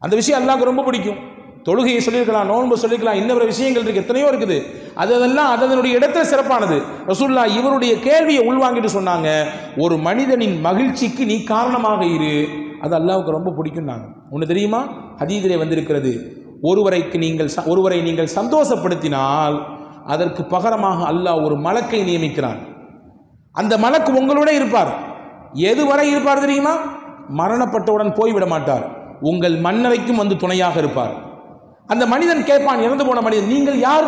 Speaker 1: அந்த விஷயம் அல்லாஹ்வுக்கு ரொம்ப பிடிக்கும். தொழுகையை சொல்லியிருக்கலாம், நோன்பு சொல்லியிருக்கலாம், இன்னொரு விஷயங்கள் இருக்குது, எத்தனையோ இருக்குது. அதெல்லாம் அதனுடைய இடத்துல சிறப்பானது. ரசூலுல்லாஹ் இவருடைய கேள்வியை உள்வாங்கிட்டு சொன்னாங்க, ஒரு மனிதனின் மகிழ்ச்சிக்கு நீ காரணமாக இரு, அது அல்லாஹ்வுக்கு ரொம்ப பிடிக்கும்னாங்க. ஒன்று தெரியுமா? ஹதீஸிலே வந்திருக்கிறது, ஒருவரை நீங்கள் சந்தோஷப்படுத்தினால் அதற்கு பகரமாக அல்லாஹ் ஒரு மலக்கை நியமிக்கிறான். அந்த மலக்கு உங்களோட இருப்பார். எதுவரை இருப்பார் தெரியுமா? மரணப்பட்டவுடன் போய்விட மாட்டார், உங்கள் மன்னரைக்கும் வந்து துணையாக இருப்பார். அந்த மனிதன் கேட்பான், இறந்து போன மனிதன், நீங்கள் யார்?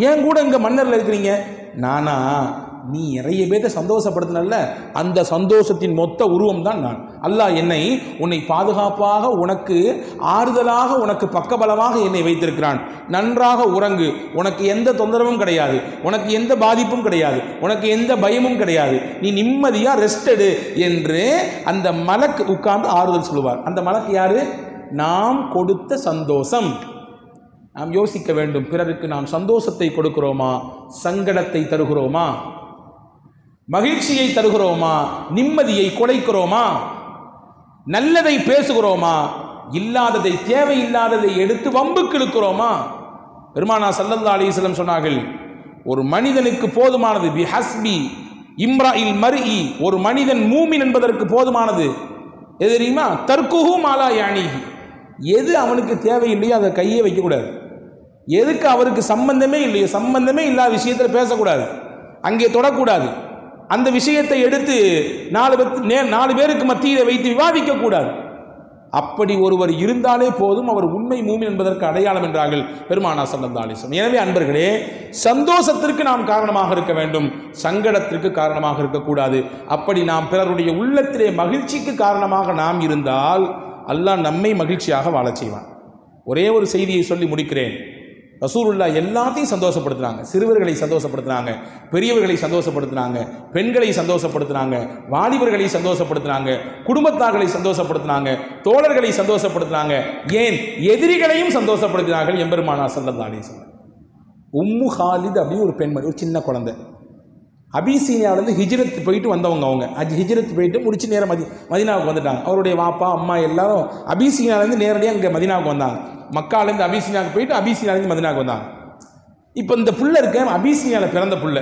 Speaker 1: ஏன் கூட இங்கே மன்னரில் இருக்கிறீங்க? நானா? நீ நிறைய பேரை சந்தோஷப்படுத்தினல்ல, அந்த சந்தோஷத்தின் மொத்த உருவம் தான் நான். அல்லாஹ் உன்னை பாதுகாப்பாக, உனக்கு ஆறுதலாக, உனக்கு பக்கபலமாக என்னை வைத்திருக்கிறான். நன்றாக உறங்கு, உனக்கு எந்த தொந்தரவும் கிடையாது, உனக்கு எந்த பாதிப்பும் கிடையாது, உனக்கு எந்த பயமும் கிடையாது, நீ நிம்மதியாக ரெஸ்ட் எடு என்று அந்த மலக்கு உட்கார்ந்து ஆறுதல் சொல்லுவார். அந்த மலக்கு யாரு? நாம் கொடுத்த சந்தோஷம். நாம் யோசிக்க வேண்டும், பிறருக்கு நாம் சந்தோஷத்தை கொடுக்கிறோமா, சங்கடத்தை தருகிறோமா, மகிழ்ச்சியை தருகிறோமா, நிம்மதியை குலைக்கிறோமா, நல்லதை பேசுகிறோமா, இல்லாததை தேவையில்லாததை எடுத்து வம்புக்கு இழுக்கிறோமா? பெருமானார் ஸல்லல்லாஹு அலைஹி வஸல்லம் சொன்னார்கள், ஒரு மனிதனுக்கு போதுமானது பிஹஸ்பி இம்ராஇல் மர்இ, ஒரு மனிதன் மூமின் என்பதற்கு போதுமானது எது தெரியுமா? தர்க்குஹு மாலா யானிஹி, எது அவனுக்கு தேவையில்லையோ அதை கையே வைக்கக்கூடாது. எதுக்கு அவருக்கு சம்பந்தமே இல்லையோ, சம்பந்தமே இல்லாத விஷயத்தில் பேசக்கூடாது, அங்கே தொடக்கூடாது. அந்த விஷயத்தை எடுத்து நாலு பேருக்கு மத்தியில் வைத்து விவாதிக்கக்கூடாது. அப்படி ஒருவர் இருந்தாலே போதும், அவர் உண்மை மூமின் என்பதற்கு அடையாளம் என்றார்கள் பெருமானார் ஸல்லல்லாஹு அலைஹி வஸல்லம். எனவே அன்பர்களே, சந்தோஷத்திற்கு நாம் காரணமாக இருக்க வேண்டும், சங்கடத்திற்கு காரணமாக இருக்கக்கூடாது. அப்படி நாம் பிறருடைய உள்ளத்திலே மகிழ்ச்சிக்கு காரணமாக நாம் இருந்தால் அல்லாஹ் நம்மை மகிழ்ச்சியாக வாழச் செய்வான். ஒரே ஒரு செய்தியை சொல்லி முடிக்கிறேன். ரசூலுல்லாஹ் எல்லாத்தையும் சந்தோஷப்படுத்துனாங்க. சிறுவர்களை சந்தோஷப்படுத்துனாங்க, பெரியவர்களை சந்தோஷப்படுத்துனாங்க, பெண்களை சந்தோஷப்படுத்துனாங்க, வாலிபர்களை சந்தோஷப்படுத்துனாங்க, குடும்பத்தார்களை சந்தோஷப்படுத்துனாங்க, தோழர்களை சந்தோஷப்படுத்துனாங்க, ஏன் எதிரிகளையும் சந்தோஷப்படுத்தினார்கள் எம்பெருமானார் ஸல்லல்லாஹு அலைஹி வஸல்லம். உம்மு ஹாலித் அப்படின்னு ஒரு பெண்மணி, ஒரு சின்ன குழந்தை, அபிசீனியாவிலேருந்து ஹிஜ்ரத் போயிட்டு வந்தவங்க. அவங்க ஹிஜ்ரத் போயிட்டு முடிச்சு நேரம் மதீனாவுக்கு வந்துட்டாங்க. அவருடைய வாப்பா அம்மா எல்லாரும் அபிசீனியாவிலேருந்து நேரடியாக இங்கே மதீனாவுக்கு வந்தாங்க. மக்காலேருந்து அபிசீனியாவுக்கு போயிட்டு அபிசீனியாவிலேருந்து மதீனாவுக்கு வந்தாங்க. இப்போ இந்த புள்ள இருக்க அபிசீனியாவில் பிறந்த புள்ள,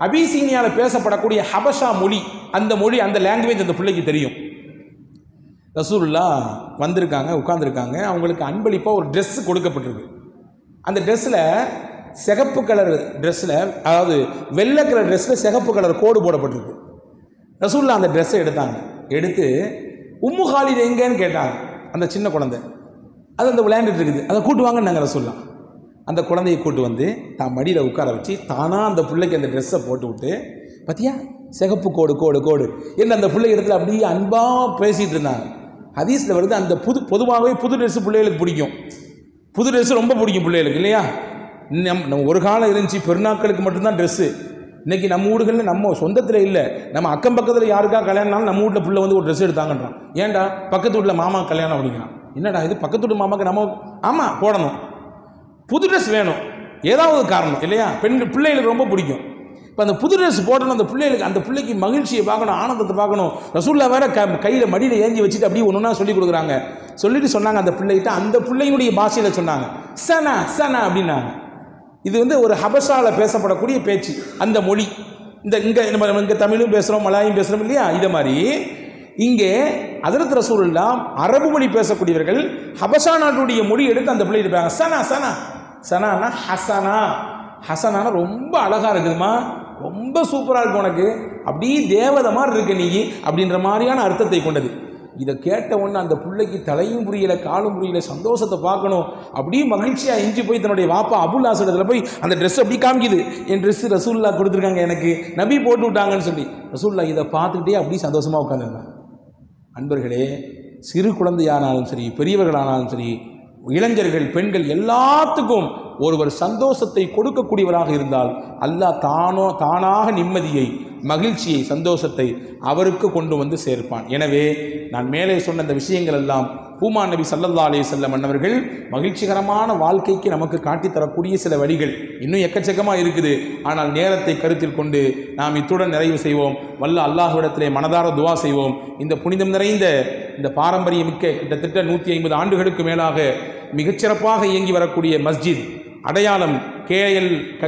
Speaker 1: அபிசீனியாவில் பேசப்படக்கூடிய ஹபஷா மொழி, அந்த மொழி, அந்த லாங்குவேஜ் அந்த பிள்ளைக்கு தெரியும். ரசூலுல்லாஹ் வந்திருக்காங்க, உட்கார்ந்துருக்காங்க. அவங்களுக்கு அன்பளிப்பாக ஒரு ட்ரெஸ் கொடுக்கப்பட்டிருக்கு. அந்த ட்ரெஸ்ஸில் சிகப்பு கலர் ட்ரெஸ்ஸில், அதாவது வெள்ளை கலர் ட்ரெஸ்ஸில் சிகப்பு கலர் கோடு போடப்பட்டிருக்கு. ரசூலுல்லாஹ் அந்த ட்ரெஸ்ஸை எடுத்தாங்க. எடுத்து உம்மு ஹாலித் எங்கேன்னு கேட்டாங்க. அந்த சின்ன குழந்தை அது அந்த விளையாண்டுட்டு இருக்குது. அதை கூட்டு வாங்கன்னு நாங்கள் சொல்லலாம். அந்த குழந்தையை கூட்டு வந்து தான் மடியில் உட்கார வச்சு தானாக அந்த பிள்ளைக்கு அந்த ட்ரெஸ்ஸை போட்டு விட்டு, பார்த்தியா சிகப்பு கோடு கோடு கோடு என்று அந்த பிள்ளை இடத்துல அப்படியே அன்பாக பேசிகிட்டு இருந்தாங்க. ஹதீஸில் வருது, அந்த பொதுவாகவே புது ட்ரெஸ்ஸு பிள்ளைகளுக்கு பிடிக்கும். புது ட்ரெஸ்ஸு ரொம்ப பிடிக்கும் பிள்ளைகளுக்கு இல்லையா? நம்ம ஒரு காலம் இருந்துச்சு பெருநாட்களுக்கு மட்டும்தான் ட்ரெஸ்ஸு. இன்றைக்கி நம்ம வீடுகளில் நம்ம சொந்தத்தில் இல்லை, நம்ம அக்கம் பக்கத்தில் யாருக்கா கல்யாணம்னாலும் நம்ம வீட்டில் பிள்ளை வந்து ஒரு ட்ரெஸ் எடுத்தாங்கன்றான். ஏன்டா பக்கத்து வீட்டில் மாமா கல்யாணம் அப்படிங்கிறான். என்னடா இது பக்கத்து வீட்டு மாமாவுக்கு நம்ம ஆமாம் போடணும், புது ட்ரெஸ் வேணும், ஏதாவது காரணம் இல்லையா? பெண்கள் பிள்ளைகளுக்கு ரொம்ப பிடிக்கும். இப்போ அந்த புது ட்ரெஸ் போடணும், அந்த பிள்ளைகளுக்கு அந்த பிள்ளைக்கு மகிழ்ச்சியை பார்க்கணும், ஆனந்தத்தை பார்க்கணும். ரசூல்லா வேற கையில் மடியில் ஏஞ்சி வச்சுட்டு அப்படியே ஒன்று ஒன்றா சொல்லி கொடுக்குறாங்க. சொல்லிட்டு சொன்னாங்க அந்த பிள்ளைகிட்ட, அந்த பிள்ளையினுடைய பாஷையில் சொன்னாங்க சனா சனா அப்படின்னாங்க. இது வந்து ஒரு ஹபஷாவில் பேசப்படக்கூடிய பேச்சு, அந்த மொழி. இங்கே தமிழும் பேசுகிறோம், மலாயும் பேசுகிறோம் இல்லையா? இதை மாதிரி இங்கே ஹஜ்ரத் ரசூலுல்லாஹ் அரபு மொழி பேசக்கூடியவர்கள் ஹபஷா நாட்டுடைய மொழி எடுத்து அந்த பிள்ளை இருப்பாங்க. சனா சனா சனானா ஹசனா, ஹசனானா ரொம்ப அழகாக இருக்குதுமா, ரொம்ப சூப்பராக இருக்கு உனக்கு, அப்படியே தேவதை மாதிரி இருக்கு நீ அப்படின்ற மாதிரியான அர்த்தத்தை கொண்டது. இதை கேட்ட உடனே அந்த பிள்ளைக்கு தலையும் புரியல காலும் புரியல, சந்தோஷத்தை பார்க்கணும், அப்படியே மகிழ்ச்சியாக இஞ்சி போய் தன்னுடைய வாப்பா அபுல் ஆசடத்தில் போய் அந்த ட்ரெஸ் அப்படி காமிக்குது. என் ட்ரெஸ்ஸு ரசூல்லா கொடுத்துருக்காங்க, எனக்கு நபி போட்டு விட்டாங்கன்னு சொல்லி ரசூல்லா இதை பார்த்துக்கிட்டே அப்படியே சந்தோஷமாக உட்காந்துருந்தாங்க. அன்பர்களே, சிறு குழந்தையானாலும் சரி, பெரியவர்களானாலும் சரி, இளைஞர்கள் பெண்கள் எல்லாத்துக்கும் ஒருவர் சந்தோஷத்தை கொடுக்கக்கூடியவராக இருந்தால் அல்லாஹ் தானாக நிம்மதியை, மகிழ்ச்சியை, சந்தோஷத்தை அவருக்கு கொண்டு வந்து சேர்ப்பான். எனவே நான் மேலே சொன்ன இந்த விஷயங்கள் எல்லாம் பூமா நபி ஸல்லல்லாஹு அலைஹி வஸல்லம் அன்னவர்கள் மகிழ்ச்சிகரமான வாழ்க்கைக்கு நமக்கு காட்டித்தரக்கூடிய சில வழிகள் இன்னும் எக்கச்சக்கமாக இருக்குது. ஆனால் நேரத்தை கருத்தில் கொண்டு நாம் இத்துடன் நிறைவு செய்வோம். வல்ல அல்லாஹ்விடத்திலே மனதார துவா செய்வோம். இந்த புனிதம் நிறைந்த இந்த பாரம்பரியமிக்க கிட்டத்தட்ட 150 ஆண்டுகளுக்கு மேலாக மிகச்சிறப்பாக இயங்கி வரக்கூடிய மஸ்ஜித் அடையாளம்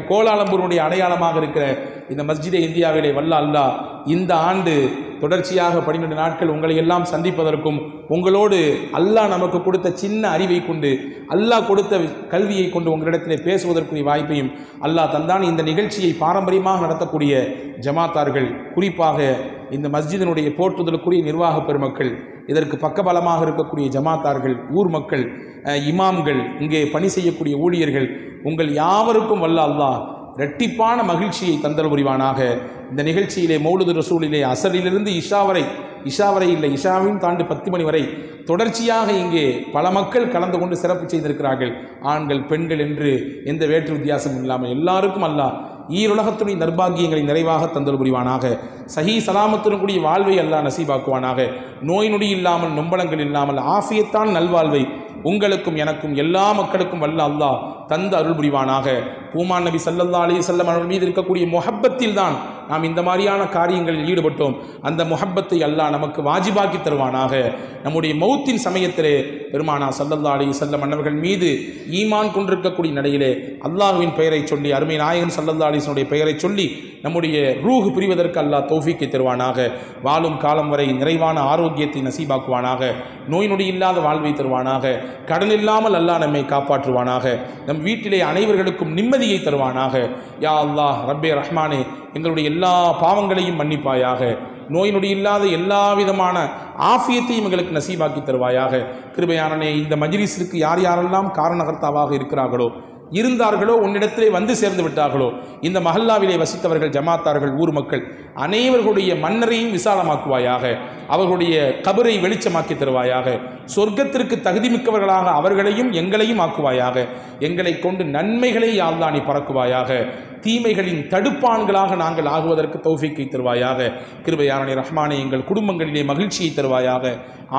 Speaker 1: கோலாலம்பூருடைய அடையாளமாக இருக்கிற இந்த மஸ்ஜிதை இந்தியாவிலே வல்ல அல்லாஹ் இந்த ஆண்டு தொடர்ச்சியாக 12 நாட்கள் உங்களை எல்லாம் சந்திப்பதற்கும், உங்களோடு அல்லாஹ் நமக்கு கொடுத்த சின்ன அறிவை கொண்டு, அல்லாஹ் கொடுத்த கல்வியை கொண்டு உங்களிடத்திலே பேசுவதற்குரிய வாய்ப்பையும் அல்லாஹ் தந்தான். இந்த நிகழ்ச்சியை பாரம்பரியமாக நடத்தக்கூடிய ஜமாத்தார்கள், குறிப்பாக இந்த மஸ்ஜிதினுடைய போற்றுதலுக்குரிய நிர்வாக பெருமக்கள், இதற்கு பக்கபலமாக இருக்கக்கூடிய ஜமாத்தார்கள், ஊர் மக்கள், இமாம்கள், இங்கே பணி செய்யக்கூடிய ஊழியர்கள், உங்கள் யாவருக்கும் வல்ல அல்லாஹ் இரட்டிப்பான மகிழ்ச்சியை தந்தல் புரிவானாக. இந்த நிகழ்ச்சியிலே மௌலுது ரசூலிலே அசரிலிருந்து இஷா வரை இல்லை, இஷாவையும் தாண்டி 10 மணி வரை தொடர்ச்சியாக இங்கே பல மக்கள் கலந்து கொண்டு சிறப்பு செய்திருக்கிறார்கள். ஆண்கள் பெண்கள் என்று எந்த வேற்று வித்தியாசமும் இல்லாமல் எல்லாருக்கும் அல்லாஹ் ஈருலகத்துடைய நற்பாகியங்களை நிறைவாக தந்தல் புரிவானாக. சஹீ சலாமத்துடன் கூடிய வாழ்வை அல்லாஹ் நசீபாக்குவானாக. நோய் நொடி இல்லாமல், நொம்பலங்கள் இல்லாமல் ஆஃபியத்தான் நல்வாழ்வை உங்களுக்கும் எனக்கும் எல்லா மக்களுக்கும் வல்ல அல்லாஹ் தந்து அருள் புரிவானாக. பூமான் நபி ஸல்லல்லாஹு அலைஹி வஸல்லம் அவர்கள் மீது இருக்கக்கூடிய முஹப்பத்தில் தான் நாம் இந்த மாதிரியான காரியங்களில் ஈடுபட்டோம். அந்த முஹப்பத்தை அல்லாஹ் நமக்கு வாஜிபாக்கி தருவானாக. நம்முடைய மௌத்தின் சமயத்திலே பெருமானா ஸல்லல்லாஹு அலைஹி வஸல்லம் அன்னவர்கள் மீது ஈமான் கொண்டிருக்கக்கூடிய நிலையிலே அல்லாஹ்வின் பெயரை சொல்லி, அருமை நாயகன் ஸல்லல்லாஹு அலைஹி வஸல்லம் பெயரை சொல்லி நம்முடைய ரூஹ் பிரிவதற்கு அல்லாஹ் தௌஃபீக்கை தருவானாக. வாழும் காலம் வரை நிறைவான ஆரோக்கியத்தை நசீபாக்குவானாக. நோய் நொடி இல்லாத வாழ்வை தருவானாக. கடன் இல்லாமல் அல்லாஹ் நம்மை காப்பாற்றுவானாக. நம் வீட்டிலே அனைவர்களுக்கும் நிம்மதியை தருவானாக. யா அல்லாஹ் ரப்பே ரஹ்மானே, எங்களுடைய எல்லா பாவங்களையும் மன்னிப்பாயாக. நோய் நொடி இல்லாத எல்லா விதமான ஆஃபியத்தையும் எங்களுக்கு நசீபாக்கி தருவாயாக. கிருபையானனே, இந்த மஜ்லிஸிற்கு யார் யாரெல்லாம் காரணகர்த்தாவாக இருக்கிறார்களோ, இருந்தார்களோ, உன்னிடத்திலே வந்து சேர்ந்து விட்டார்களோ, இந்த மஹல்லாவிலே வசித்தவர்கள், ஜமாத்தார்கள், ஊர் மக்கள் அனைவர்களுடைய மன்னரையும் விசாலமாக்குவாயாக. அவர்களுடைய கபரை வெளிச்சமாக்கி தருவாயாக. சொர்க்கத்திற்கு தகுதிமிக்கவர்களாக அவர்களையும் எங்களையும் ஆக்குவாயாக. எங்களை கொண்டு நன்மைகளை அல்லாஹ் நீ பறக்குவாயாக. தீமைகளின் தடுப்பான்களாக நாங்கள் ஆகுவதற்கு தௌஃபீக்கை தருவாயாக. கிருபையானே ரஹ்மானே, எங்கள் குடும்பங்களிலே மகிழ்ச்சியை தருவாயாக,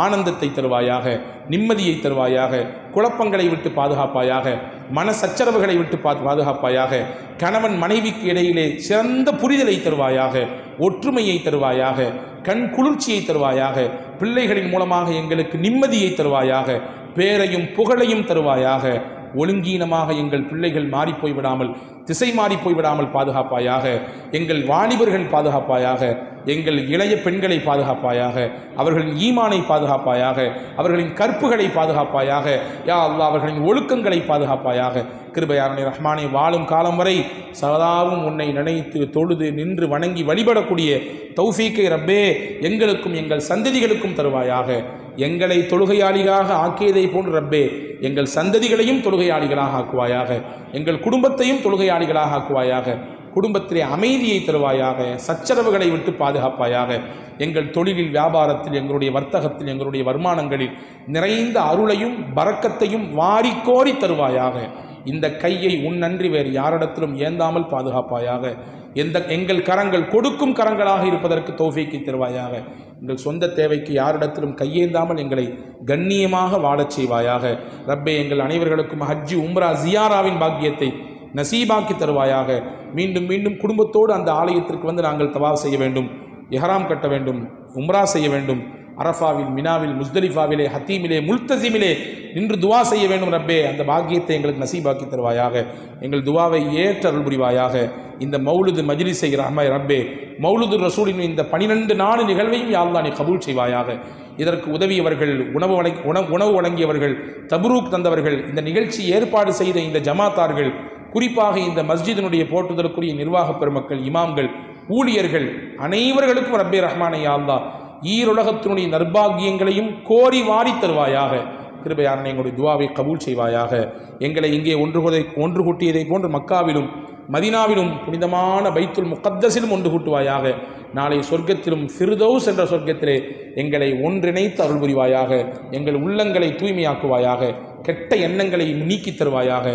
Speaker 1: ஆனந்தத்தை தருவாயாக, நிம்மதியை தருவாயாக. குழப்பங்களை விட்டு பாதுகாப்பாயாக, மன சச்சரவுகளை விட்டு பாதுகாப்பாயாக. கணவன் மனைவிக்கு இடையிலே சிறந்த புரிதலை தருவாயாக, ஒற்றுமையை தருவாயாக, கண் குளிர்ச்சியை தருவாயாக. பிள்ளைகளின் மூலமாக எங்களுக்கு நிம்மதியை தருவாயாக, பேரையும் புகழையும் தருவாயாக. ஒழுங்கீனமாக எங்கள் பிள்ளைகள் மாறிப்போய் விடாமல், திசை மாறிப்போய் விடாமல் பாதுகாப்பாயாக. எங்கள் வாலிபர்கள் பாதுகாப்பாயாக. எங்கள் இளைய பெண்களை பாதுகாப்பாயாக. அவர்களின் ஈமானை பாதுகாப்பாயாக. அவர்களின் கற்புகளை பாதுகாப்பாயாக. யா அல்லாஹ் அவர்களின் ஒழுக்கங்களை பாதுகாப்பாயாக. கிருபையானே ரஹ்மானே, வாழும் காலம் வரை சதாவும் உன்னை நினைத்து தொழுது நின்று வணங்கி வழிபடக்கூடிய தௌஃபீக்கை ரப்பே எங்களுக்கும் எங்கள் சந்ததிகளுக்கும் தருவாயாக. எங்களை தொழுகையாளியாக ஆக்கியதை போன்று ரப்பே எங்கள் சந்ததிகளையும் தொழுகையாளிகளாக ஆக்குவாயாக, எங்கள் குடும்பத்தையும் தொழுகையாளிகளாக ஆக்குவாயாக, குடும்பத்திலே அமைதியை தருவாயாக, சச்சரவுகளை விட்டு பாதுகாப்பாயாக, எங்கள் தொழிலில் வியாபாரத்தில் எங்களுடைய வர்த்தகத்தில் எங்களுடைய வருமானங்களில் நிறைந்த அருளையும் பரக்கத்தையும் வாரிக்கோரி தருவாயாக. இந்த கையை உன்னன்றி வேறு யாரிடத்திலும் ஏந்தாமல் பாதுகாப்பாயாக. எங்கள் கரங்கள் கொடுக்கும் கரங்களாக இருப்பதற்கு தௌஃபீக்கை தருவாயாக. எங்கள் சொந்த தேவைக்கு யாரிடத்திலும் கையேந்தாமல் எங்களை கண்ணியமாக வாழச் செய்வாயாக. ரப்பே, எங்கள் அனைவர்களுக்கும் ஹஜ்ஜி உம்ரா ஜியாராவின் பாக்கியத்தை நசீபாக்கி தருவாயாக. மீண்டும் மீண்டும் குடும்பத்தோடு அந்த ஆலயத்திற்கு வந்து நாங்கள் தவாஃப் செய்ய வேண்டும், இஹ்ராம் கட்ட வேண்டும், உம்ரா செய்ய வேண்டும். அரஃபாவில், மினாவில், முஸ்தலிஃபாவிலே, ஹத்தீமிலே, முல்தசிமிலே நின்று துவா செய்ய வேண்டும். ரப்பே, அந்த பாக்கியத்தை எங்களுக்கு நசீபாக்கி தருவாயாக. எங்கள் துவாவை ஏற்று அருள் புரிவாயாக. இந்த மௌலுது மஜ்லிஸை ரப்பே, மௌலுது ரசூலின் இந்த 12 நாள் நிகழ்வையும் யா அல்லாஹ் நீ கபூல் செய்வாயாக. இதற்கு உதவியவர்கள், உணவு வழங்கியவர்கள், தபுரூக் தந்தவர்கள், இந்த நிகழ்ச்சி ஏற்பாடு செய்த இந்த ஜமாத்தார்கள், குறிப்பாக இந்த மஸ்ஜிதினுடைய போற்றுதலுக்குரிய நிர்வாக பெருமக்கள், இமாம்கள், ஊழியர்கள் அனைவர்களுக்கும் ரப்பே ரஹ்மானே யா அல்லாஹ் ஈருலகத்தினுடைய நற்பாகியங்களையும் கோரி வாரி தருவாயாக. கிருபையாளனே, எங்களுடைய துவாவை கபூல் செய்வாயாக. எங்களை இங்கே ஒன்று கூட்டியதை போன்று மக்காவிலும் மதீனாவிலும் புனிதமான பைத்துல் முகத்தஸிலும் ஒன்று கூட்டுவாயாக. நாளை சொர்க்கத்திலும் ஃபிர்தௌஸ் என்ற சொர்க்கத்திலே எங்களை ஒன்றிணைத்து அருள் புரிவாயாக. எங்கள் உள்ளங்களை தூய்மையாக்குவாயாக. கெட்ட எண்ணங்களை நீக்கி தருவாயாக.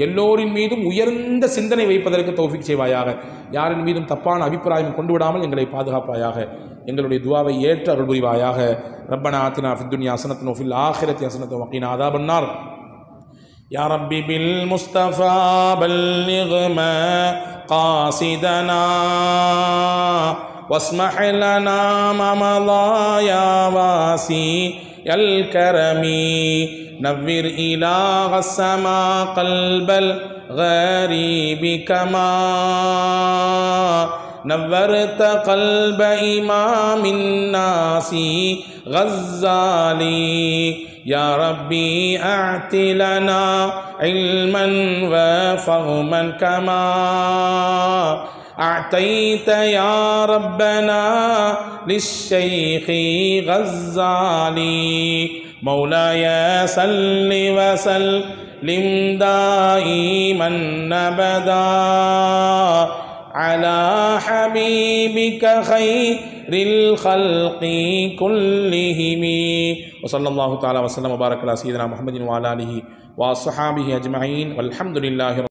Speaker 1: எல்லோரின் மீதும் உயர்ந்த சிந்தனை வைப்பதற்கு தௌஃபீக் செய்வாயாக. யாரின் மீதும் தப்பான அபிப்பிராயம் கொண்டு விடாமல் எங்களை பாதுகாப்பாயாக. எங்களுடைய துவாவை ஏற்று அருள் புரிவாயாக. ரப்பனா ஆத்தினா ஃபித் துன்யா ஹஸனத்தன் வ ஃபில் ஆখিরাতি ஹஸனத்தன் வ கினா அஸாபன்னார். யா ரப்பி பில் முஸ்தஃபா பல்லிக் மகாசிதனா வஸ்மஹ் லனா மா மலா யா வாசி அல் கரமி நவ்விர் இலாஹ ஸமா கல்பல் கரீபி கமா نورت قلب إمام الناس غزالي يا ربي أعط لنا علما وفهما كما أعطيت يا ربنا للشيخ غزالي مولاي صل وسلم دائما أبدا على حبيبك خير الخلق كلهم وصلى الله تعالى وسلم وبارك على سيدنا محمد وعلى آله وصحابه أجمعين والحمد لله.